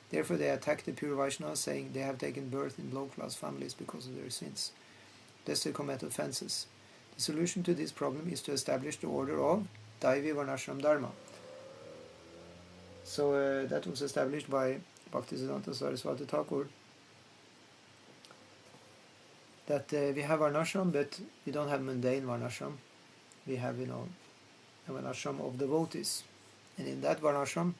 Speaker 1: Therefore they attack the pure Vaishnavas, saying they have taken birth in low-class families because of their sins. Thus they commit offenses. The solution to this problem is to establish the order of Daivi Varnashram Dharma. So that was established by Bhaktisiddhanta Saraswati Thakur. That we have Varnashram, but we don't have mundane Varnashram. We have, a Varnashram of devotees. And in that Varnashram,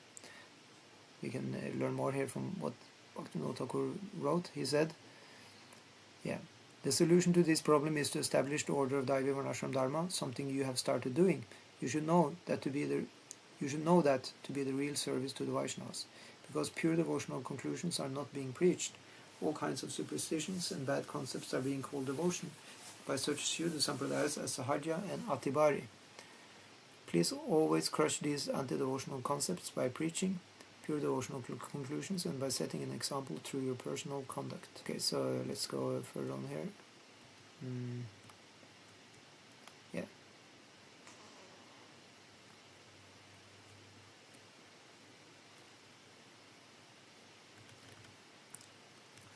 Speaker 1: we can learn more here from what Bhaktivinoda Thakur wrote. He said, the solution to this problem is to establish the order of Daivi Varnashram Dharma, something you have started doing. You should know that to be the real service to the Vaishnavas, because pure devotional conclusions are not being preached. All kinds of superstitions and bad concepts are being called devotion by such pseudo sampradayas as Sahajya and Atibari. Please always crush these anti-devotional concepts by preaching pure devotional conclusions and by setting an example through your personal conduct. Okay, so let's go further on here.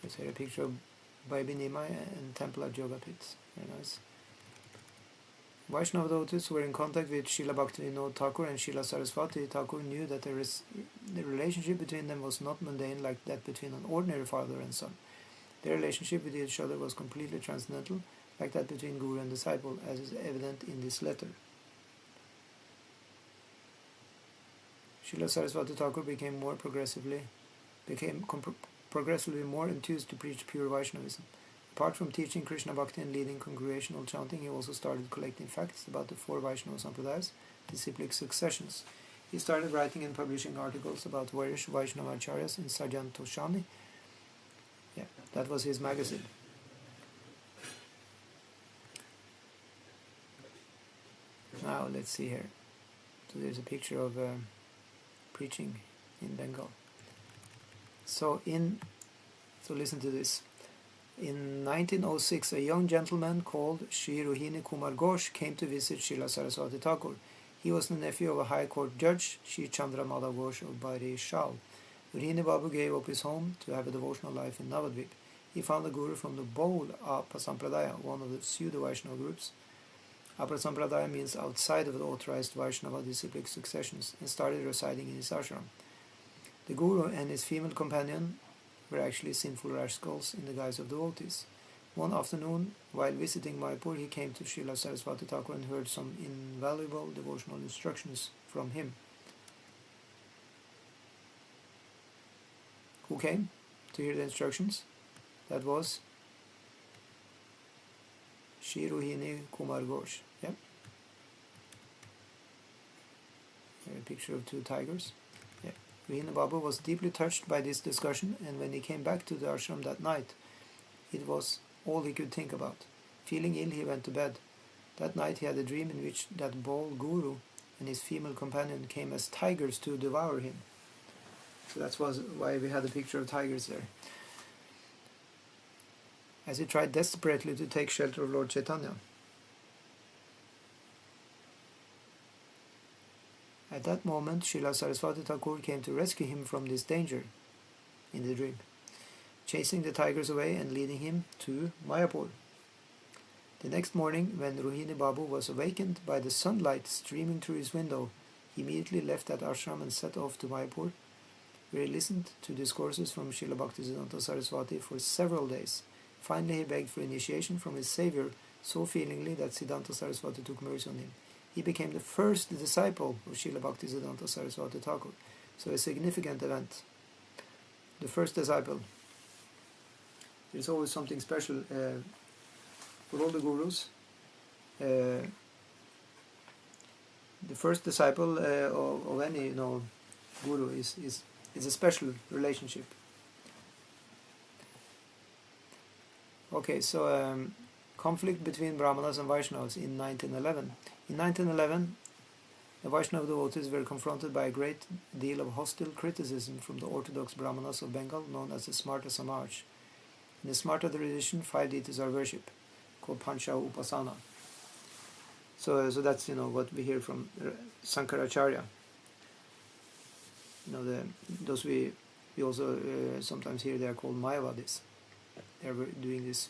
Speaker 1: Here's here a picture of Baby Nimai and temple at Yogapit. Very nice. Vaishnava devotees who were in contact with Srila Bhaktivinoda Thakur and Srila Saraswati Thakur knew that the relationship between them was not mundane like that between an ordinary father and son. Their relationship with each other was completely transcendental, like that between guru and disciple, as is evident in this letter. Srila Saraswati Thakur became progressively more enthused to preach pure Vaishnavism. Apart from teaching Krishna Bhakti and leading congregational chanting, he also started collecting facts about the four Vaishnava Sampradayas, disciplic successions. He started writing and publishing articles about various Vaishnava Acharyas in Sajan Toshani. That was his magazine. Now let's see here. So there's a picture of preaching in Bengal. So listen to this. In 1906, a young gentleman called Sri Rohini Kumar Ghosh came to visit Srila Saraswati Thakur. He was the nephew of a high court judge, Sri Chandra Madhav Ghosh of Barishal. Rohini Babu gave up his home to have a devotional life in Navadvip. He found a guru from the Baul Apasampradaya, one of the pseudo-Vaishnava groups. Apasampradaya means outside of the authorized Vaishnava disciplic successions, and started residing in his ashram. The guru and his female companion were actually sinful rascals in the guise of devotees. One afternoon, while visiting Mayapur, he came to Srila Saraswati Thakur and heard some invaluable devotional instructions from him. Who came to hear the instructions? That was Sri Rohini Kumar Ghosh. Here a picture of two tigers. Rohini Babu was deeply touched by this discussion, and when he came back to the ashram that night, it was all he could think about. Feeling ill, he went to bed. That night he had a dream in which that bald guru and his female companion came as tigers to devour him. So that's why we had a picture of tigers there. As he tried desperately to take shelter of Lord Chaitanya. At that moment, Srila Saraswati Thakur came to rescue him from this danger in the dream, chasing the tigers away and leading him to Mayapur. The next morning, when Rohini Babu was awakened by the sunlight streaming through his window, he immediately left that ashram and set off to Mayapur, where he listened to discourses from Srila Bhaktisiddhanta Saraswati for several days. Finally, he begged for initiation from his savior so feelingly that Siddhanta Saraswati took mercy on him. He became the first disciple of Srila Bhaktisiddhanta Saraswati Thakur. So a significant event. The first disciple. There's always something special for all the gurus. The first disciple of any guru is a special relationship. Okay, so conflict between Brahmanas and Vaishnavas in 1911. In 1911, The Vaishnava devotees were confronted by a great deal of hostile criticism from the orthodox Brahmanas of Bengal, known as the Smarta Samaj. In the Smarta tradition, 5 deities are worshipped, called Pancha Upasana. So that's what we hear from Sankaracharya. Those we also sometimes hear they are called Mayavadis. They are doing this.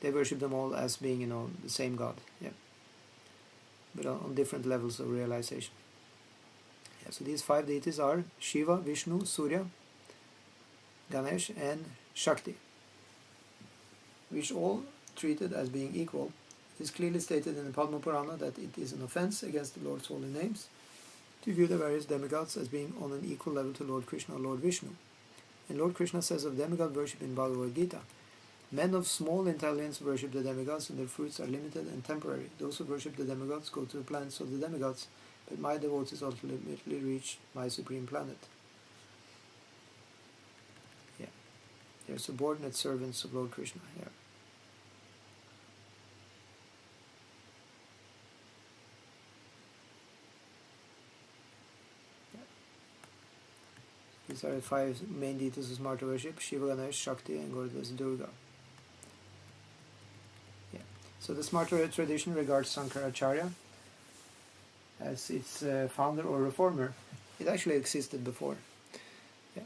Speaker 1: They worship them all as being the same God. Yeah. But on different levels of realization. Yeah, so these 5 deities are Shiva, Vishnu, Surya, Ganesh, and Shakti, which all treated as being equal. It is clearly stated in the Padma Purana that it is an offense against the Lord's holy names to view the various demigods as being on an equal level to Lord Krishna or Lord Vishnu. And Lord Krishna says of demigod worship in Bhagavad Gita, men of small intelligence worship the demigods, and their fruits are limited and temporary. Those who worship the demigods go to the planets of the demigods, but my devotees ultimately reach my supreme planet. Yeah, they're subordinate servants of Lord Krishna. Yeah. These are the 5 main deities of Smarta worship: Shiva, Ganesh, Shakti, and Goddess Durga. So the Smarta tradition regards Sankaracharya as its founder or reformer. It actually existed before. Yeah.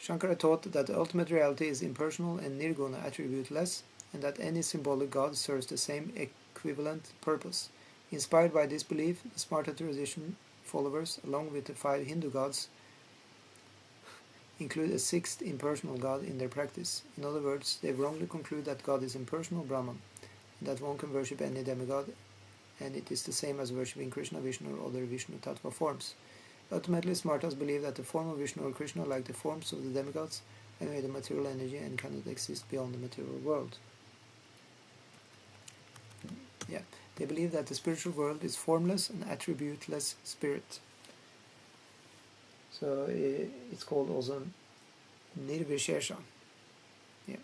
Speaker 1: Shankara taught that the ultimate reality is impersonal and nirguna, attributeless, and that any symbolic god serves the same equivalent purpose. Inspired by this belief, the Smarta tradition followers, along with the 5 Hindu gods, include a 6th impersonal god in their practice. In other words, they wrongly conclude that God is impersonal Brahman, that one can worship any demigod, and it is the same as worshipping Krishna, Vishnu, or other Vishnu Tattva forms. Ultimately, Smartas believe that the form of Vishnu or Krishna, like the forms of the demigods, are made of material energy and cannot exist beyond the material world. Yeah, they believe that the spiritual world is formless and attributeless spirit. So it's called also Nirvishesha. Yeah.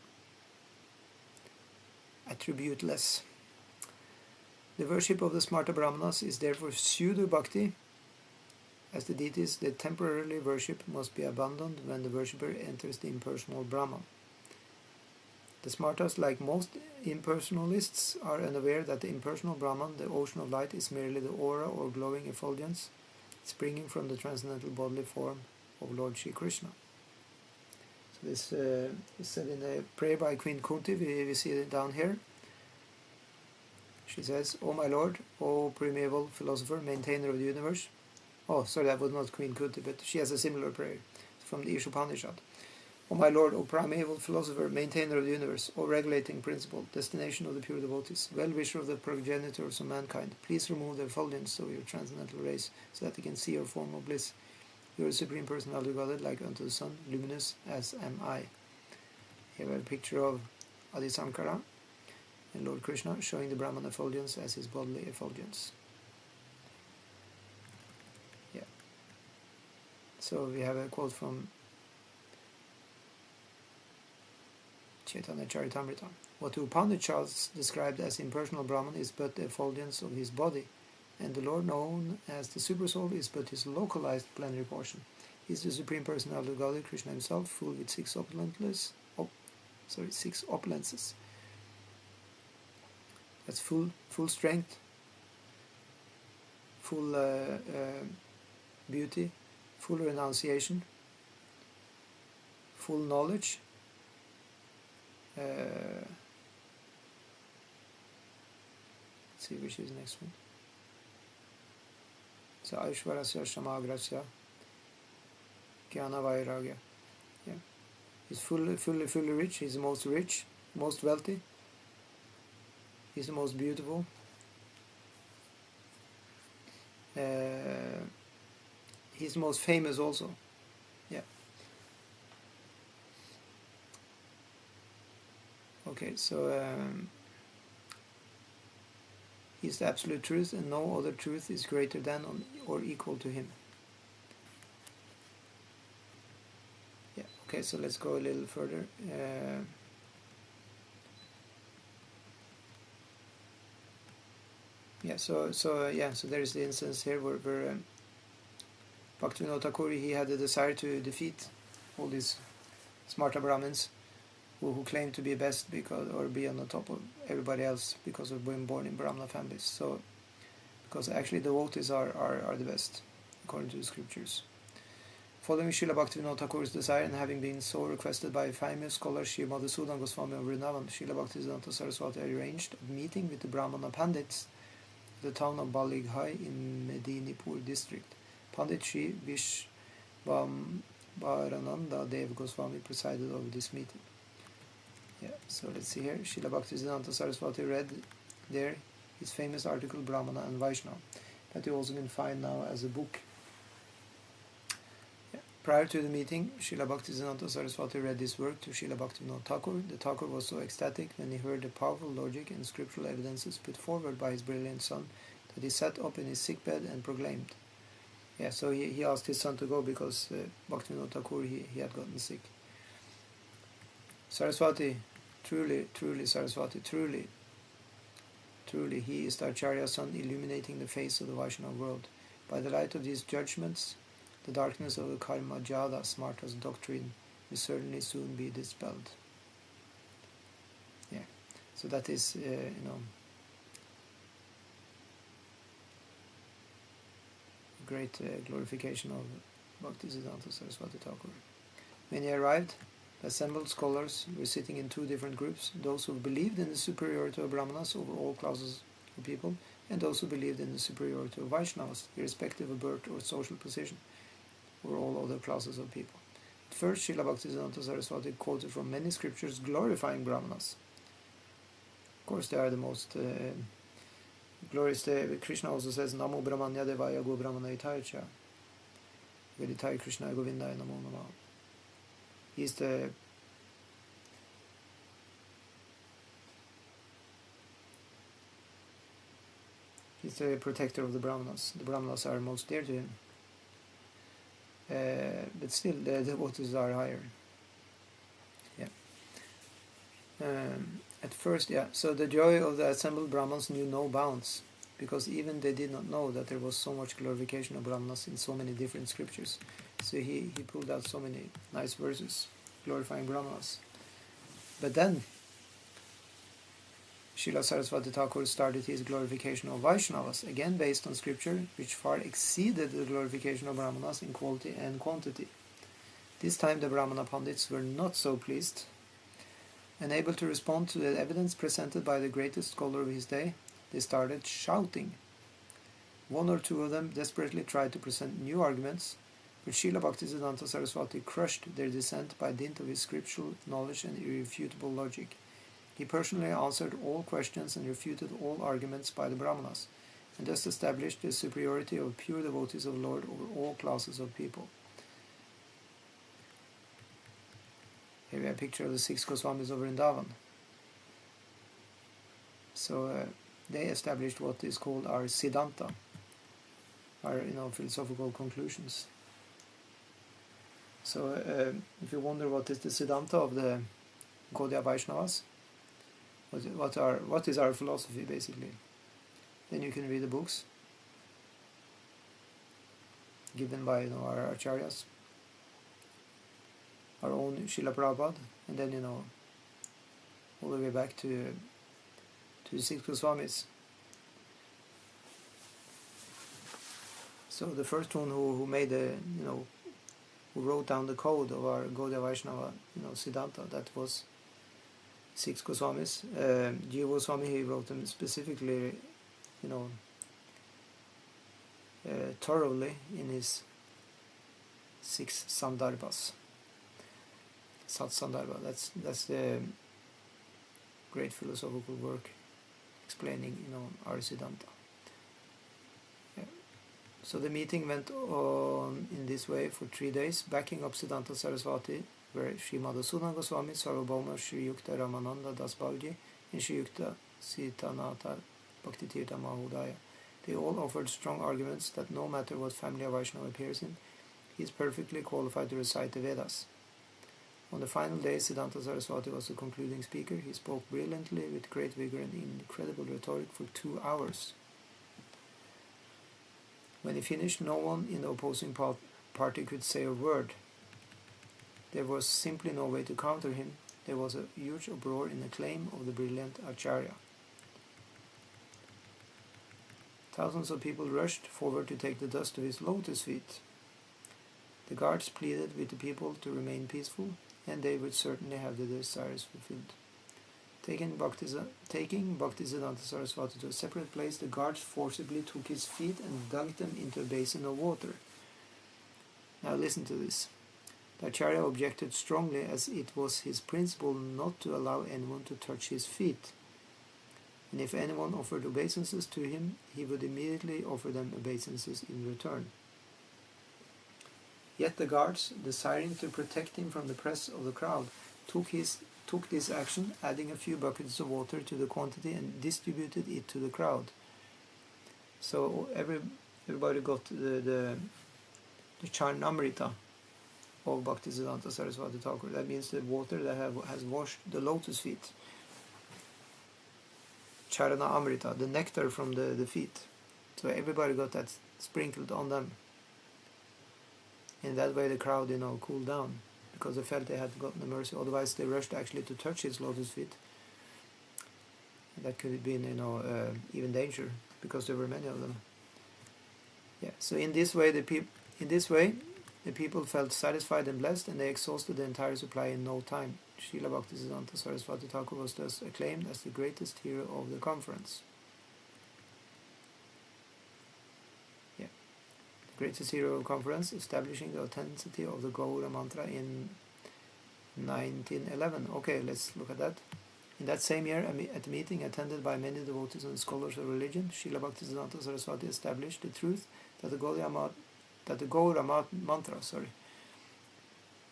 Speaker 1: Attributeless. The worship of the Smarta Brahmanas is therefore pseudo-bhakti, as the deities they temporarily worship must be abandoned when the worshipper enters the impersonal Brahman. The Smartas, like most impersonalists, are unaware that the impersonal Brahman, the ocean of light, is merely the aura or glowing effulgence springing from the transcendental bodily form of Lord Shri Krishna. So this is said in a prayer by Queen Kunti. We see it down here. She says, "O my Lord, O primeval philosopher, maintainer of the universe." Oh, sorry, that was not Queen Kunti, but she has a similar prayer from the Ishopanishad. "O my Lord, O primeval philosopher, maintainer of the universe, O regulating principle, destination of the pure devotees, well-wisher of the progenitors of mankind, please remove the effulgence of your transcendental rays so that they can see your form of bliss. You are the Supreme Personality of Godhead, like unto the sun, luminous as am I." Here we have a picture of Adi Sankara and Lord Krishna showing the Brahman effulgence as his bodily effulgence. Yeah. So we have a quote from Chaitanya Charitamrita. What the Upanishads described as impersonal Brahman is but the effulgence of his body, and the Lord known as the Supersoul is but his localized plenary portion. He is the Supreme Personality of Godhead, Krishna himself, full with 6 opulences. That's full strength, full beauty, full renunciation, full knowledge, let's see which is the next one. So Aishwarasya Shamagrasya Jnana Vairagya. Yeah. He's fully rich, he's the most rich, most wealthy, he's the most beautiful. He's the most famous also. Yeah. Okay, so he's the absolute truth, and no other truth is greater than or equal to him. Yeah. Okay, so let's go a little further. So there is the instance here where Bhaktivinoda Thakur, he had the desire to defeat all these smarta Brahmins who claim to be best or be on the top of everybody else because of being born in Brahmana families. So, because actually devotees are the best, according to the scriptures. Following Srila Bhaktivinoda Thakur's desire and having been so requested by famous scholar Sri Madhusudan Goswami of Vrindavan, Srila Bhaktisiddhanta Saraswati arranged a meeting with the Brahmana Pandits in the town of Balighai in Medinipur district. Pandit Sri Vishvambarananda Dev Goswami presided over this meeting. So let's see here. Srila Bhaktisiddhanta Saraswati read there his famous article Brahmana and Vaishnava, that you also can find now as a book. Prior to the meeting, Srila Bhaktisiddhanta Saraswati read this work to Srila Bhaktivinoda Thakur. The Thakur was so ecstatic when he heard the powerful logic and scriptural evidences put forward by his brilliant son that he sat up in his sickbed and proclaimed. So he asked his son to go because Bhaktivinoda Thakur, he had gotten sick. Saraswati, truly, Saraswati, truly, he is the Acharya's son, illuminating the face of the Vaishnava world. By the light of these judgments, the darkness of the karma jada, smarta's doctrine, will certainly soon be dispelled. So that is, great glorification of Bhaktisiddhanta Saraswati Thakur. When he arrived, the assembled scholars were sitting in two different groups: those who believed in the superiority of Brahmanas over all classes of people, and those who believed in the superiority of Vaishnavas, irrespective of birth or social position, over all other classes of people. At first, Srila Bhaktisiddhanta Saraswati quoted from many scriptures glorifying Brahmanas. Of course, they are the most glorious. Krishna also says, Namo Brahmanya Devaya Go Brahmana Itaicha. Veditai Krishna Govindaya Namo Namaha. He's the protector of the Brahmanas. The Brahmanas are most dear to him. But still, the devotees are higher. At first, so the joy of the assembled Brahmans knew no bounds, because even they did not know that there was so much glorification of Brahmanas in so many different scriptures. So he pulled out so many nice verses glorifying Brahmanas. But then Srila Saraswati Thakur started his glorification of Vaishnavas, again based on scripture, which far exceeded the glorification of Brahmanas in quality and quantity. This time the Brahmana Pandits were not so pleased. Unable to respond to the evidence presented by the greatest scholar of his day, they started shouting. One or two of them desperately tried to present new arguments, but Srila Bhaktisiddhanta Saraswati crushed their dissent by dint of his scriptural knowledge and irrefutable logic. He personally answered all questions and refuted all arguments by the Brahmanas, and thus established the superiority of pure devotees of Lord over all classes of people. Here we have a picture of the 6 Goswamis of Vrindavan. So they established what is called our Siddhanta, our philosophical conclusions. So if you wonder what is the Siddhanta of the Gaudiya Vaishnavas, what is our philosophy basically, then you can read the books given by our acharyas, our own Srila Prabhupada, and then all the way back to the 6 Goswamis. So the first one who made who wrote down the code of our Gaudiya Vaishnava Siddhanta, that was 6 Goswamis. Jiva Goswami, he wrote them specifically thoroughly in his 6 Sandarbhas. Sat Sandarbha, that's the great philosophical work explaining our Siddhanta. So the meeting went on in this way for 3 days, backing up Siddhanta Saraswati, where Sri Madhusudan Goswami, Sarvabhauma, Sri Yukta Ramananda Das Bhavji, and Sri Yukta Sitanata Bhaktitirtha Mahodaya. They all offered strong arguments that no matter what family a Vaishnava appears in, he is perfectly qualified to recite the Vedas. On the final day, Siddhanta Saraswati was the concluding speaker. He spoke brilliantly with great vigor and incredible rhetoric for 2 hours. When he finished, no one in the opposing party could say a word. There was simply no way to counter him. There was a huge uproar in acclaim of the brilliant Acharya. Thousands of people rushed forward to take the dust of his lotus feet. The guards pleaded with the people to remain peaceful, and they would certainly have their desires fulfilled. Taking Bhaktisiddhanta Saraswati to a separate place, the guards forcibly took his feet and dunked them into a basin of water. Now listen to this. The Acharya objected strongly, as it was his principle not to allow anyone to touch his feet. And if anyone offered obeisances to him, he would immediately offer them obeisances in return. Yet the guards, desiring to protect him from the press of the crowd, took this action, adding a few buckets of water to the quantity and distributed it to the crowd. So everybody got the Charnamrita of Bhaktisiddhanta Saraswati Thakur. That means the water that has washed the lotus feet. Charana Amrita, the nectar from the feet. So everybody got that sprinkled on them. In that way the crowd, cooled down, because they felt they had gotten the mercy. Otherwise they rushed actually to touch his lotus feet. That could have been, even danger, because there were many of them. Yeah. So in this way the people felt satisfied and blessed, and they exhausted the entire supply in no time. Srila Bhaktisiddhanta Saraswati Thakur was thus acclaimed as the greatest hero of the conference. Yeah. The greatest hero of the conference, establishing the authenticity of the Gaura mantra in 1911. Okay, let's look at that. In that same year, at a meeting attended by many devotees and scholars of religion, Srila Bhaktisiddhanta Saraswati established the truth that the Gaura mantra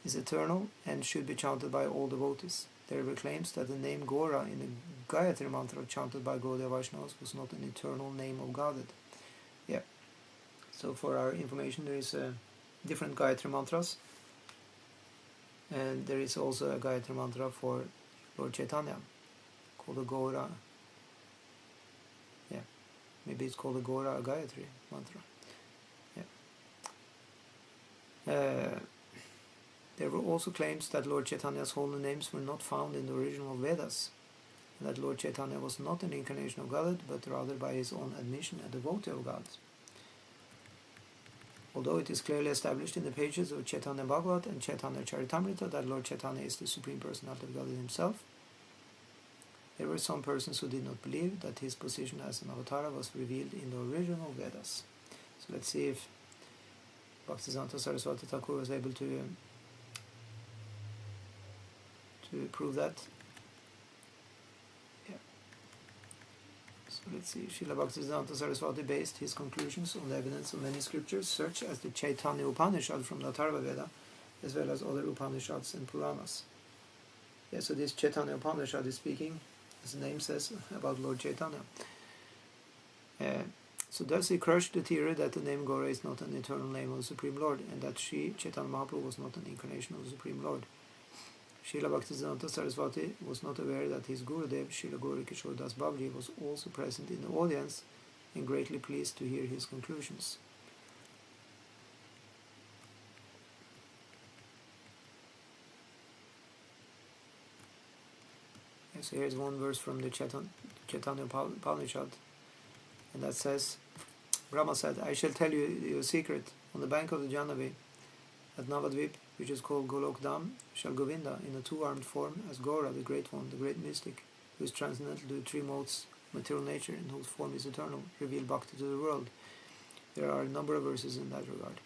Speaker 1: is eternal and should be chanted by all devotees. There were claims that the name Gaura in the Gayatri mantra chanted by Gaudiya Vaishnavas was not an eternal name of Godhead. Yeah. So for our information, there is different Gayatri mantras, and there is also a Gayatri mantra for Lord Chaitanya called the Gaura. Yeah, maybe it's called the Gaura Gayatri mantra. Yeah. There were also claims that Lord Chaitanya's holy names were not found in the original Vedas, and that Lord Chaitanya was not an incarnation of Godhead, but rather by his own admission a devotee of God. Although it is clearly established in the pages of Chaitanya Bhagavat and Chaitanya Charitamrita that Lord Chaitanya is the Supreme Personality of Godhead himself, there were some persons who did not believe that his position as an avatara was revealed in the original Vedas. So let's see if Bhaktisiddhanta Saraswati Thakur was able to prove that. Yeah. So let's see. Srila Bhaktisiddhanta Saraswati based his conclusions on the evidence of many scriptures, such as the Chaitanya Upanishad from the Atharva Veda, as well as other Upanishads and Puranas. Yeah, so this Chaitanya Upanishad is speaking, as the name says, about Lord Chaitanya. So thus he crushed the theory that the name Gaura is not an eternal name of the Supreme Lord, and that Sri Chaitanya Mahaprabhu was not an incarnation of the Supreme Lord. Srila Bhaktisiddhanta Saraswati was not aware that his Gurudev, Srila Gaura Kishore Das Babaji, was also present in the audience and greatly pleased to hear his conclusions. So here's one verse from the Chaitanya Upanishad, and that says, Brahma said, I shall tell you a secret. On the bank of the Jahnavi, at Navadvip, which is called Golok Dham, shall Govinda, in a two-armed form, as Gaura, the great one, the great mystic, who is transcendental to the three modes of material nature and whose form is eternal, reveal bhakti to the world. There are a number of verses in that regard.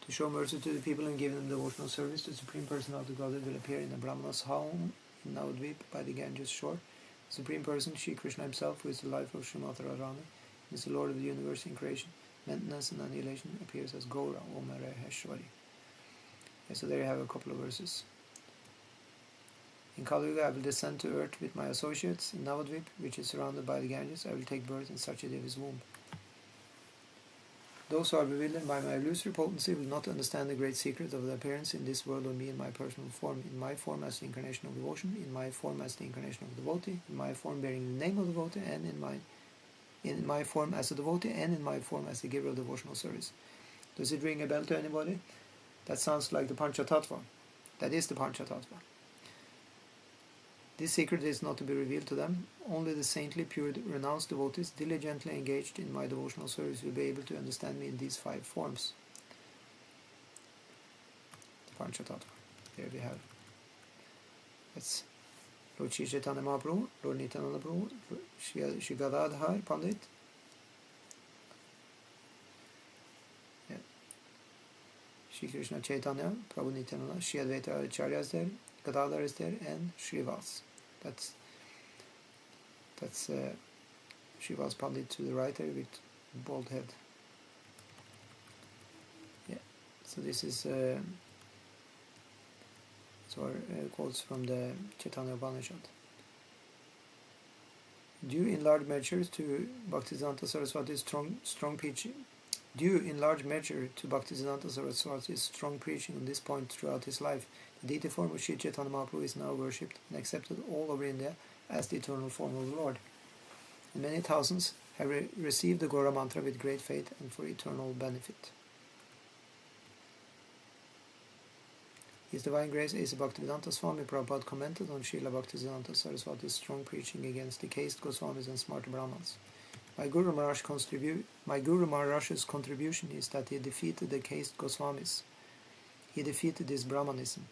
Speaker 1: To show mercy to the people and give them devotional service, the Supreme Personality of Godhead will appear in a Brahmana's home in Navadvip by the Ganges shore. The Supreme Person, Shri Krishna himself, who is the life of Srimati Radharani, is the Lord of the universe in creation, maintenance and annihilation, appears as Gaura, O Maheshwari. So there you have a couple of verses. In Kali Yuga I will descend to earth with my associates in Navadvip, which is surrounded by the Ganges. I will take birth in Sachadeva's womb. Those who are bewildered by my illusory potency will not understand the great secret of the appearance in this world of me in my personal form, in my form as the incarnation of devotion, in my form as the incarnation of the devotee, in my form bearing the name of the devotee, and in in my form as a devotee and in my form as a giver of devotional service. Does it ring a bell to anybody? That sounds like the Panchatattva. That is the Panchatattva. This secret is not to be revealed to them. Only the saintly, pure, renounced devotees diligently engaged in my devotional service will be able to understand me in these 5 forms. The Panchatattva. There we have. That's Lord Shri Chaitanya Mahaprabhu, Lord Nityananda Prabhu, Shri Gadadhar Pandit. Yeah. Shri Krishna Chaitanya, Prabhu Nityananda, Shri Advaita Acharya is there, Gadadhar is there, and Srivas. That's Srivas Pandit to the right there with bald head. Yeah. So this is quotes from the Chaitanya Upanishad. Due in large measure to Bhaktisiddhanta Saraswati's strong preaching. Due in large measure to Bhaktisiddhanta Saraswati's strong preaching on this point throughout his life, the deity form of Sri Chaitanya Mahaprabhu is now worshipped and accepted all over India as the eternal form of the Lord. And many thousands have received the Gaura mantra with great faith and for eternal benefit. His Divine Grace A.C. Bhaktivedanta Swami Prabhupada commented on Srila Bhaktisiddhanta Saraswati's strong preaching against the caste Goswamis and smart Brahmans. My Guru Maharaj's contribution is that he defeated the caste Goswamis. He defeated this Brahmanism.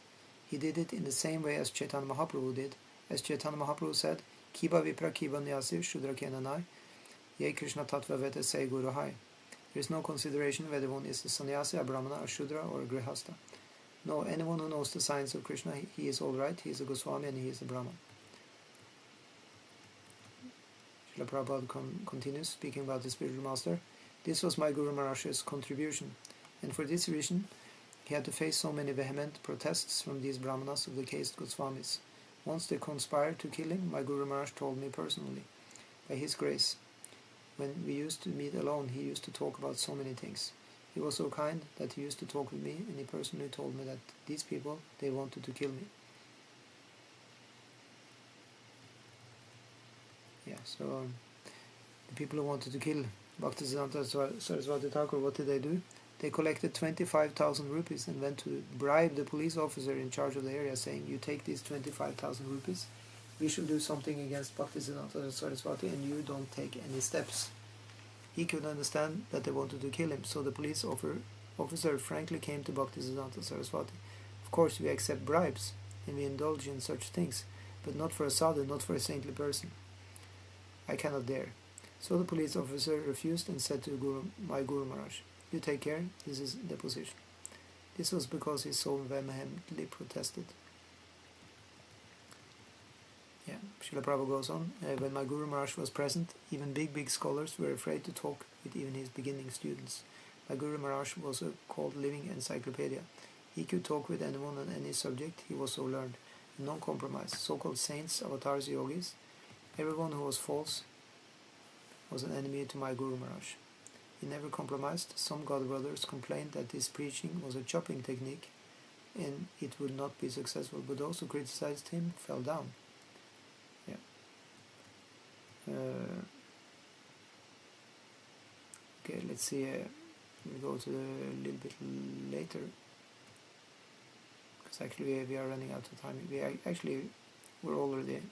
Speaker 1: He did it in the same way as Chaitanya Mahaprabhu did. As Chaitanya Mahaprabhu said, Kiba Vipra Kiba Nyasi Shudra Kenanai, Ye Krishna Tattva Vete Sei Guru Hai. There is no consideration whether one is a sannyasi, a brahmana, a shudra, or a grihasta. No, anyone who knows the science of Krishna, he is all right, he is a Goswami and he is a Brahman. Srila Prabhupada continues, speaking about the spiritual master. This was my Guru Maharaj's contribution, and for this reason, he had to face so many vehement protests from these Brahmanas of the caste Goswamis. Once they conspired to kill him, my Guru Maharaj told me personally, by his grace. When we used to meet alone, he used to talk about so many things. He was so kind that he used to talk with me, and he personally told me that these people, they wanted to kill me. Yeah, so the people who wanted to kill Bhaktisiddhanta Saraswati Thakur, what did they do? They collected 25,000 rupees and went to bribe the police officer in charge of the area, saying, you take these 25,000 rupees, we shall do something against Bhaktisiddhanta Saraswati and you don't take any steps. He could understand that they wanted to kill him, so the police officer frankly came to Bhaktisiddhanta Saraswati. Of course, we accept bribes, and we indulge in such things, but not for a sadhu, not for a saintly person. I cannot dare. So the police officer refused and said to my Guru Maharaj, you take care, this is the position. This was because he so vehemently protested. Yeah, Srila Prabhupada goes on, when my Guru Maharaj was present, even big scholars were afraid to talk with even his beginning students. My Guru Maharaj was a called living encyclopedia. He could talk with anyone on any subject, he was so learned, non-compromised, so-called saints, avatars, yogis. Everyone who was false was an enemy to my Guru Maharaj. He never compromised. Some God brothers complained that his preaching was a chopping technique and it would not be successful, but those who criticized him fell down. Yeah. Okay, let's see. We'll go to a little bit later, because actually we are running out of time. We're already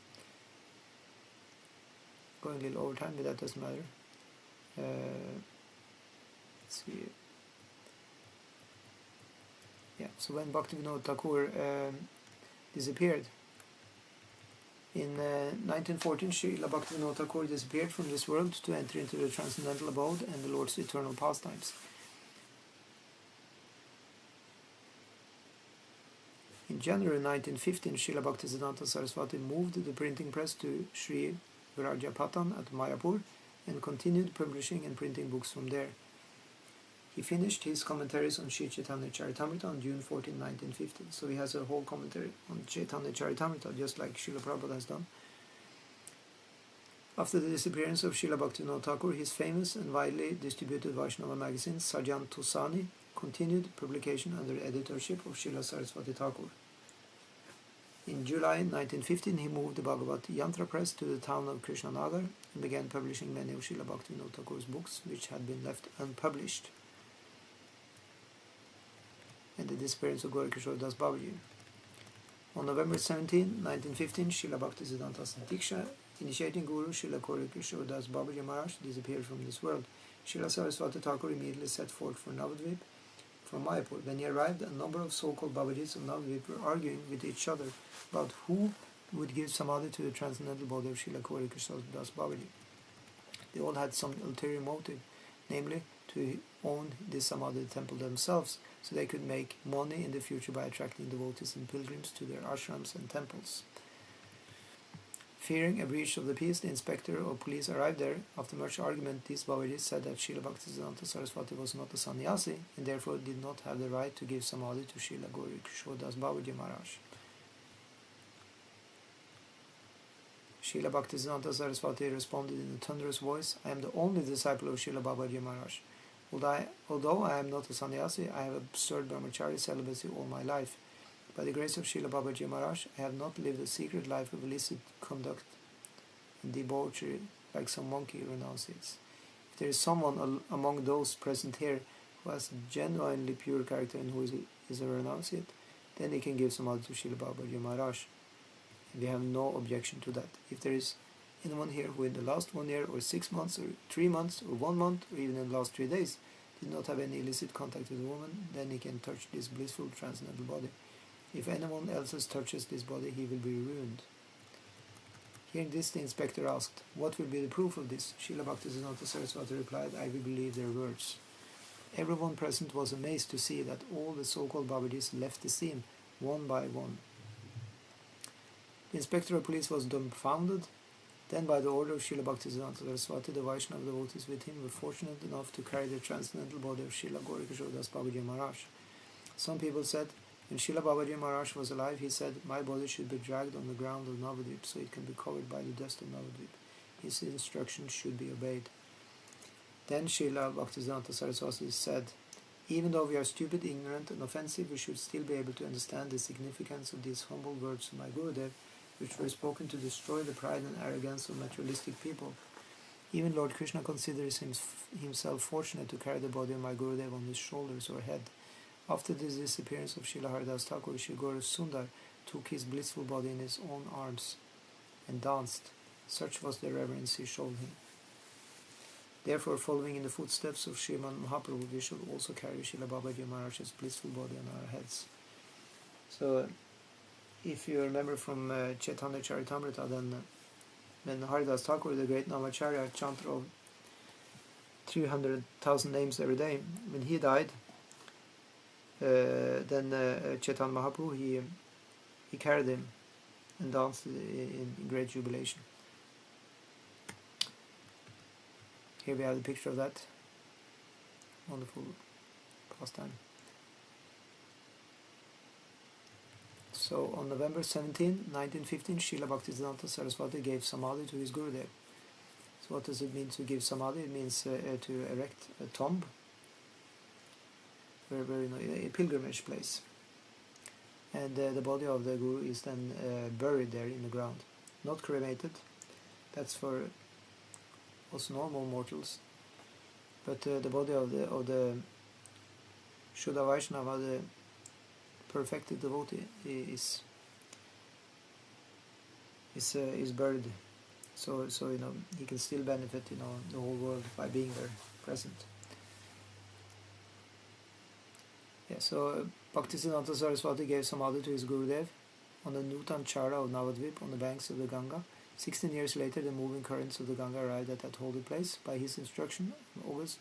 Speaker 1: going a little over time, but that doesn't matter. Let's see. Yeah, so when Bhaktivinoda Thakur disappeared, in 1914, Srila Bhaktivinoda Thakur disappeared from this world to enter into the transcendental abode and the Lord's eternal pastimes. In January 1915, Srila Bhaktisiddhanta Saraswati moved the printing press to Sri Virajapatan at Mayapur and continued publishing and printing books from there. He finished his commentaries on Sri Chaitanya Charitamrita on June 14, 1915. So he has a whole commentary on Chaitanya Charitamrita, just like Srila Prabhupada has done. After the disappearance of Srila Bhaktivinoda Thakur, his famous and widely distributed Vaishnava magazine, Sajan Tusani, continued publication under the editorship of Srila Saraswati Thakur. In July 1915, he moved the Bhagavatam press to the town of Krishnanagar and began publishing many of Srila Bhaktivinoda Thakur's books, which had been left unpublished. And the disappearance of Gaura Kishore Das Babaji. On November 17, 1915, Srila Bhaktisiddhanta's Diksha, initiating Guru Srila Gaura Kishore Das Babaji Maharaj, disappeared from this world. Srila Saraswati Thakur immediately set forth for Navadvip from Mayapur. When he arrived, a number of so-called Babajis of Navadvip were arguing with each other about who would give samadhi to the transcendental body of Srila Gaura Kishore Das Babaji. They all had some ulterior motive, namely to own this samadhi temple themselves, so they could make money in the future by attracting devotees and pilgrims to their ashrams and temples. Fearing a breach of the peace, the inspector of police arrived there. After much argument, these Babajis said that Srila Bhaktisiddhanta Saraswati was not a sannyasi and therefore did not have the right to give samadhi to Srila Gaura Kishore Das Babaji Maharaj. Srila Bhaktisiddhanta Saraswati responded in a thunderous voice, "I am the only disciple of Srila Babaji Maharaj. Although I am not a sannyasi, I have observed brahmachari celibacy all my life. By the grace of Srila Babaji Maharaj, I have not lived a secret life of illicit conduct and debauchery like some monkey renunciates. If there is someone among those present here who has genuinely pure character and who is a renunciate, then he can give samadhi to Srila Babaji Maharaj. And we have no objection to that. If there is anyone here who in the last 1 year or 6 months or 3 months or 1 month or even in the last 3 days did not have any illicit contact with a woman, then he can touch this blissful transcendental body. If anyone else touches this body, he will be ruined." Hearing this, the inspector asked, "What will be the proof of this?" Srila Bhaktisiddhanta Saraswati replied, "I will believe their words." Everyone present was amazed to see that all the so-called Babajis left the scene, one by one. The inspector of police was dumbfounded. Then, by the order of Srila Bhaktisiddhanta Saraswati, the Vaishnava devotees with him were fortunate enough to carry the transcendental body of Srila Gaura Kishore Das Babaji Maharaj. Some people said, when Srila Babaji Maharaj was alive, he said, "My body should be dragged on the ground of Navadvip so it can be covered by the dust of Navadvip. His instructions should be obeyed." Then Srila Bhaktisiddhanta Saraswati said, "Even though we are stupid, ignorant and offensive, we should still be able to understand the significance of these humble words of my Gurudev, which were spoken to destroy the pride and arrogance of materialistic people. Even Lord Krishna considers himself fortunate to carry the body of my Gurudev on his shoulders or head. After the disappearance of Srila Haridas Thakur, Sri Gaura Sundar took his blissful body in his own arms and danced. Such was the reverence he showed him. Therefore, following in the footsteps of Srimad Mahaprabhu, we should also carry Srila Babaji Maharaj's blissful body on our heads." So, if you remember from Chaitanya Charitamrita, then when Haridas Thakur, the great Namacharya, chanter of 300,000 names every day, when he died, then Chaitanya Mahaprabhu, he carried him and danced in great jubilation. Here we have the picture of that wonderful pastime. So on November 17, 1915, Srila Bhaktisiddhanta Saraswati gave samadhi to his Gurudev. So what does it mean to give samadhi? It means to erect a tomb, a pilgrimage place. And the body of the Guru is then buried there in the ground. Not cremated, that's for us normal mortals. But the body of the Shuddha Vaishnava, the perfected devotee, is buried. So he can still benefit the whole world by being there present. Yeah, so Bhaktisiddhanta Saraswati gave samadhi to his Gurudev on the Nutan Chara of Navadvip on the banks of the Ganga. 16 years later, the moving currents of the Ganga arrived at that holy place. By his instruction, on August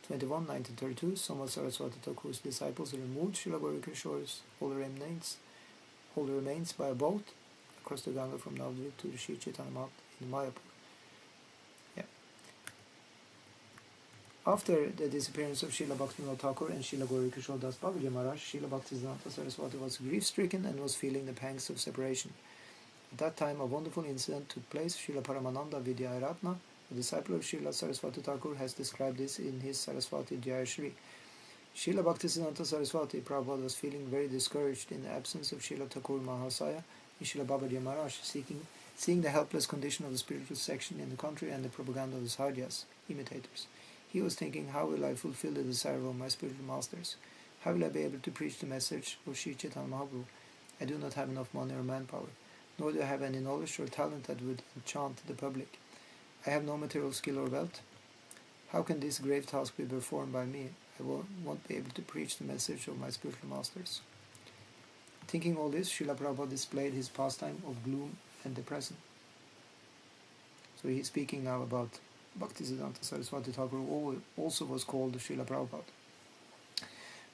Speaker 1: 21, 1932, some of Saraswati Thakur's disciples removed Srila Gaura Kishore's holy remains by a boat across the Ganga from Navadvip to the Sri Chaitanya Math in Mayapur. Yeah. After the disappearance of Srila Bhaktivinoda Thakur and Srila Gaura Kishore Das Babaji Maharaj, Srila Bhaktisiddhanta Saraswati was grief-stricken and was feeling the pangs of separation. At that time, a wonderful incident took place. Srila Paramananda Vidyaratna, a disciple of Srila Saraswati Thakur, has described this in his Saraswati Jayashri. Srila Bhaktisiddhanta Saraswati Prabhupada was feeling very discouraged in the absence of Srila Thakur Mahasaya Srila Babaji Maharaj, seeing the helpless condition of the spiritual section in the country and the propaganda of the Sahajas, imitators. He was thinking, how will I fulfill the desire of my spiritual masters? How will I be able to preach the message of Sri Chaitanya Mahaprabhu? I do not have enough money or manpower, nor do I have any knowledge or talent that would enchant the public. I have no material skill or wealth. How can this grave task be performed by me? I won't be able to preach the message of my spiritual masters. Thinking all this, Srila Prabhupada displayed his pastime of gloom and depression. So he is speaking now about Bhaktisiddhanta Saraswati Thakur, who also was called Srila Prabhupada.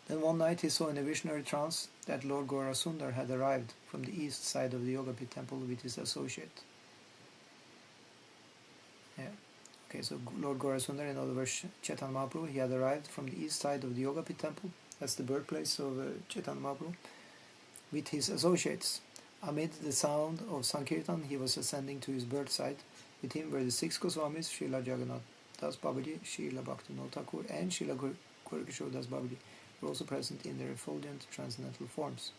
Speaker 1: Then one night he saw in a visionary trance that Lord Gaura Sundar had arrived from the east side of the Yogapith temple with his associate. Yeah. Okay, so Lord Gaura Sundar, in other words Chaitanya Mahaprabhu, he had arrived from the east side of the Yogapith temple, that's the birthplace of Chaitanya Mahaprabhu, with his associates. Amid the sound of Sankirtan, he was ascending to his birth site. With him were the 6 Goswamis, Srila Jagannath Das Babaji, Srila Bhaktivinoda Thakur, and Srila Gaurkishore Das Babaji, were also present in their effulgent transcendental forms.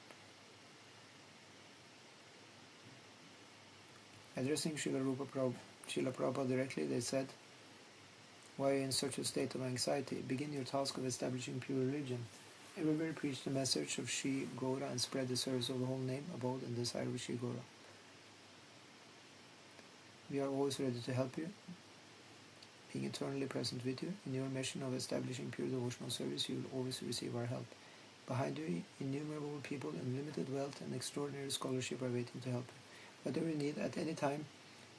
Speaker 1: Addressing Srila Prabhupada directly, they said, "Why are you in such a state of anxiety? Begin your task of establishing pure religion. Everywhere preach the message of Sri Gaura and spread the service of the whole name, abode, and desire of Sri Gaura. We are always ready to help you, being eternally present with you. In your mission of establishing pure devotional service, you will always receive our help. Behind you, innumerable people, unlimited wealth, and extraordinary scholarship are waiting to help you. Whatever you need at any time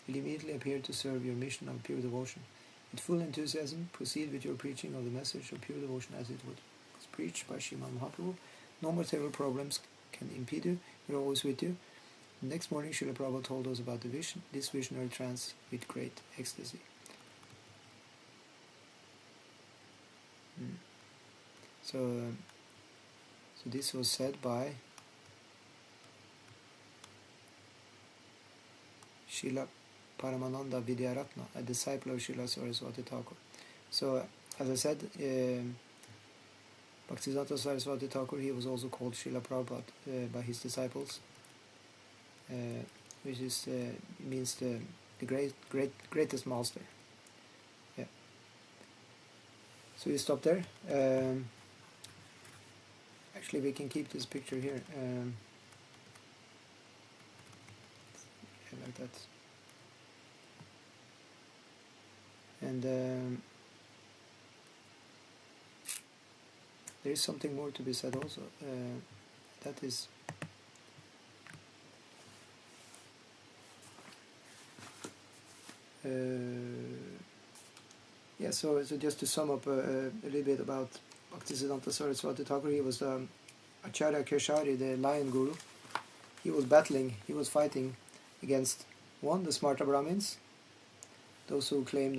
Speaker 1: will immediately appear to serve your mission of pure devotion. With full enthusiasm, proceed with your preaching of the message of pure devotion as it was preached by Srimad Mahaprabhu. No material problems can impede you. We are always with you." The next morning, Srila Prabhupada told us about this visionary trance with great ecstasy. So this was said by Srila Paramananda Vidyaratna, a disciple of Srila Saraswati Thakur. So, as I said, Bhaktisiddhanta Saraswati Thakur, he was also called Srila Prabhupada by his disciples, which is means the greatest master. Yeah. So we stop there. Actually, we can keep this picture here. Like that. And there is something more to be said also. That is so just to sum up a little bit about Bhaktisiddhanta Saraswati Thakur, he was Acharya Keshari, the lion guru. He was fighting against the Smarta Brahmins, those who claimed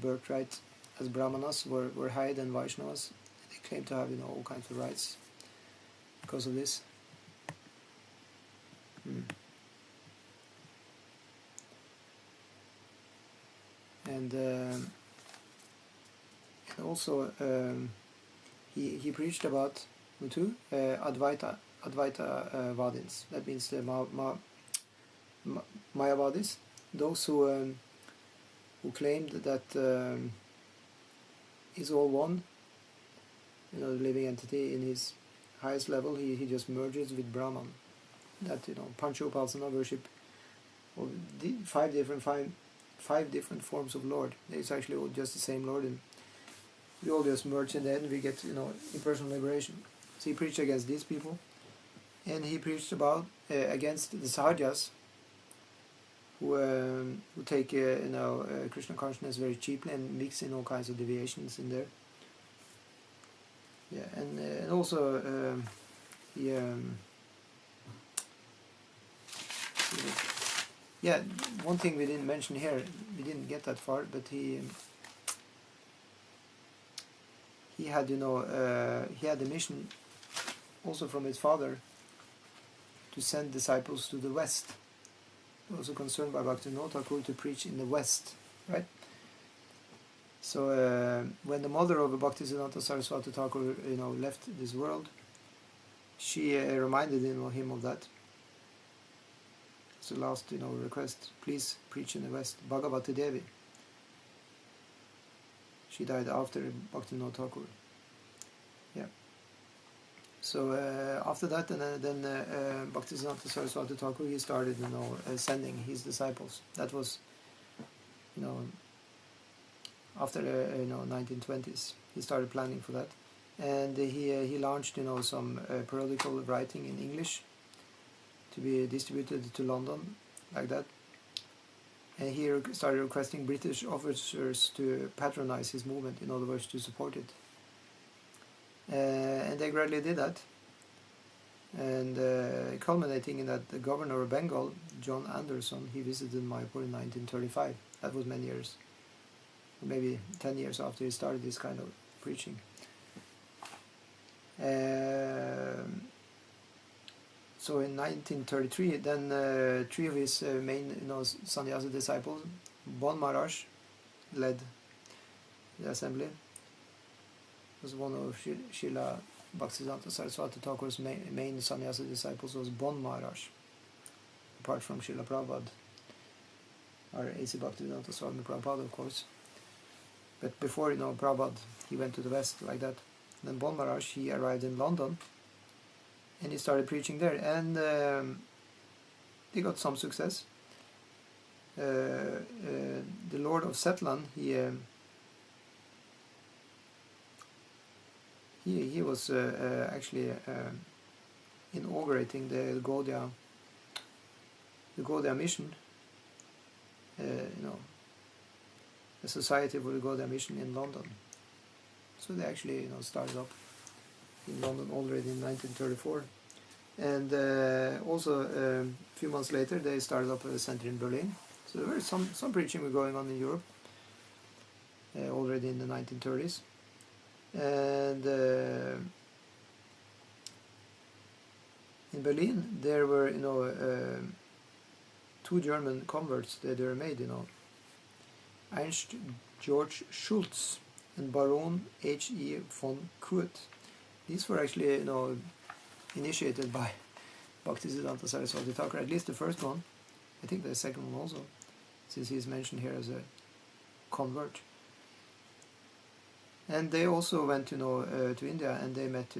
Speaker 1: birthright as Brahmanas were higher than Vaishnavas. They claimed to have all kinds of rights because of this. And also he preached about Advaita Vadins. That means the Mayavadis, those who claimed that is all one, the living entity in his highest level. He just merges with Brahman. That Panchopasana worship of the five different forms of Lord. It's actually all just the same Lord, and we all just merge, and then we get impersonal liberation. So he preached against these people, and he preached about against the Sahajas, who take Krishna consciousness very cheaply and mix in all kinds of deviations in there. Yeah, and also one thing we didn't mention here, we didn't get that far, but he had he had the mission also from his father to send disciples to the west. He was also concerned by Bhaktivinoda Thakur to preach in the west, right? So when the mother of Bhaktisiddhanta Saraswati Thakur left this world, she reminded him of that. the last request. Please preach in the West. Bhagavati Devi. She died after Bhaktivinoda Thakur. Yeah. So after that, then Bhaktisiddhanta Saraswati Thakur, he started sending his disciples. That was after the 1920s. He started planning for that, and he launched some periodical writing in English to be distributed to London, like that. And he started requesting British officers to patronize his movement, in other words, to support it. And they gradually did that. And culminating in that the governor of Bengal, John Anderson, he visited Mayapur in 1935. That was many years, maybe 10 years after he started this kind of preaching. So in 1933, then three of his main sannyasi disciples, Bon Maharaj, led the assembly. Was one of Srila Bhaktisiddhanta Saraswati Thakur's main sannyasi disciples was Bon Maharaj, apart from Srila Prabhupada, or A.C. Bhaktivedanta Swami Prabhupada, of course. But before Prabhupada, he went to the West like that. Then Bon Maharaj, he arrived in London, and he started preaching there, and he got some success. The Lord of Setlan, he was actually inaugurating the Gaudiya mission, the Society for the Gaudiya Mission in London. So they actually started up in London already in 1934, and also a few months later they started up a center in Berlin. So there was some preaching were going on in Europe already in the 1930s, and in Berlin there were two German converts that were made, Ernst George Schultz and Baron H.E. von Kurt. These were actually initiated by Bhaktisiddhanta Saraswati Thakur, at least the first one. I think the second one also, since he is mentioned here as a convert. And they also went to India, and they met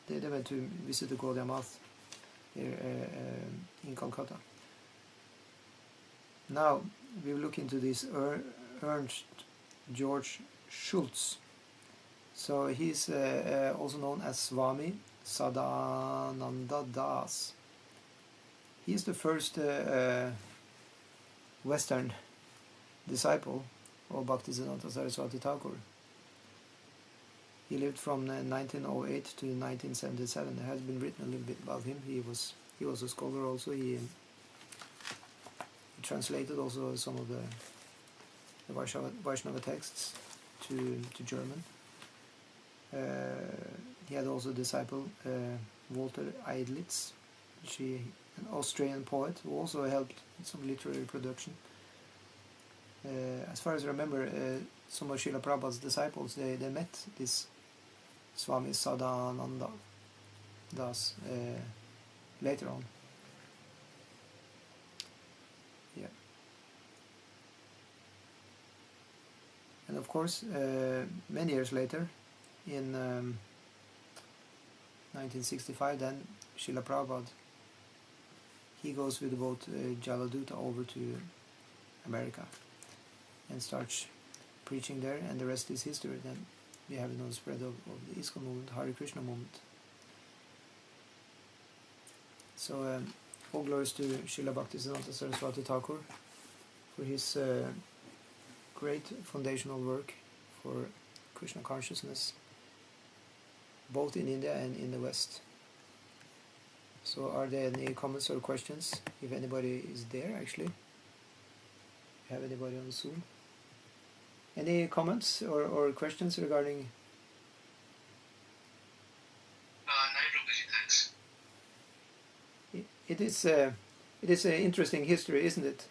Speaker 1: they went to visit the Gaudiya Math here in Calcutta. Now we will look into this Ernst George Schultz. So he's also known as Swami Sadananda Das. He's the first Western disciple of Bhaktisiddhanta Saraswati Thakur. He lived from 1908 to 1977. There has been written a little bit about him. He was a scholar also. He translated also some of the Vaishnava texts to German. He had also a disciple, Walter Eidlitz, an Austrian poet who also helped in some literary production. As far as I remember, some of Srila Prabhupada's disciples, they met this Swami Sadananda Das later on. Yeah. And of course, many years later, in 1965, then Srila Prabhupada, he goes with the boat Jaladuta over to America and starts preaching there, and the rest is history. Then we have the spread of the Iskcon movement, Hare Krishna movement. So all glories to Srila Bhaktisiddhanta Saraswati Thakur for his great foundational work for Krishna consciousness, both in India and in the West. So are there any comments or questions? If anybody is there, actually. Have anybody on Zoom? Any comments or questions regarding?
Speaker 2: No, Prabhuji, thanks.
Speaker 1: It is an interesting history, isn't it?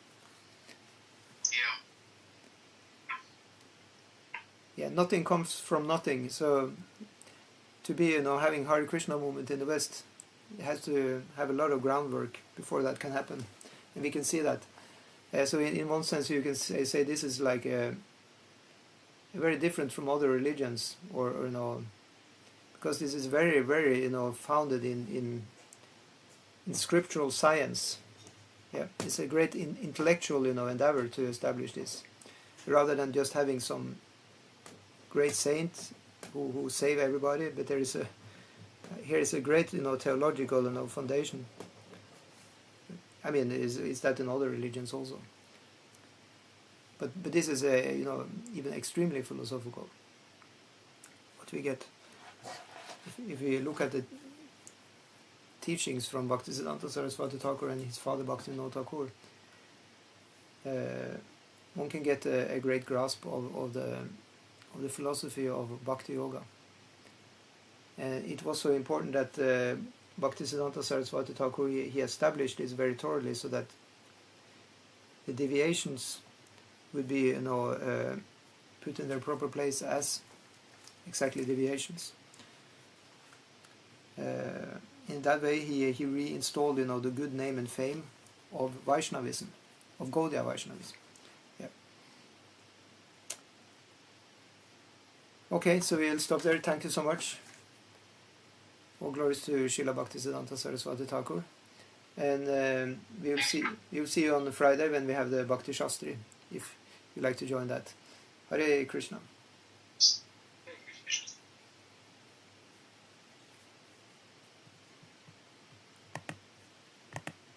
Speaker 1: Yeah, nothing comes from nothing. So to be having Hare Krishna movement in the West, it has to have a lot of groundwork before that can happen, and we can see that. So in one sense you can say this is like very different from other religions, or you know, because this is very, very, you know, founded in scriptural science. Yeah, it's a great intellectual, you know, endeavor to establish this, rather than just having some great saint who save everybody. But there is here is a great, you know, theological, you know, foundation. I mean, is that in other religions also? But this is a, you know, even extremely philosophical. What we get if we look at the teachings from Bhaktisiddhanta Saraswati Thakur and his father Bhaktivinoda Thakur, one can get a great grasp of the philosophy of Bhakti Yoga. And it was so important that Bhaktisiddhanta Saraswati Thakur he established this very thoroughly, so that the deviations would be, you know, put in their proper place as exactly deviations. In that way, he reinstalled, you know, the good name and fame of Vaishnavism, of Gaudiya Vaishnavism. Yeah. Okay, so we'll stop there. Thank you so much. All glories to Srila Bhaktisiddhanta Saraswati Thakur, and we'll see you on Friday when we have the Bhakti Shastri, if you'd like to join that. Hare Krishna.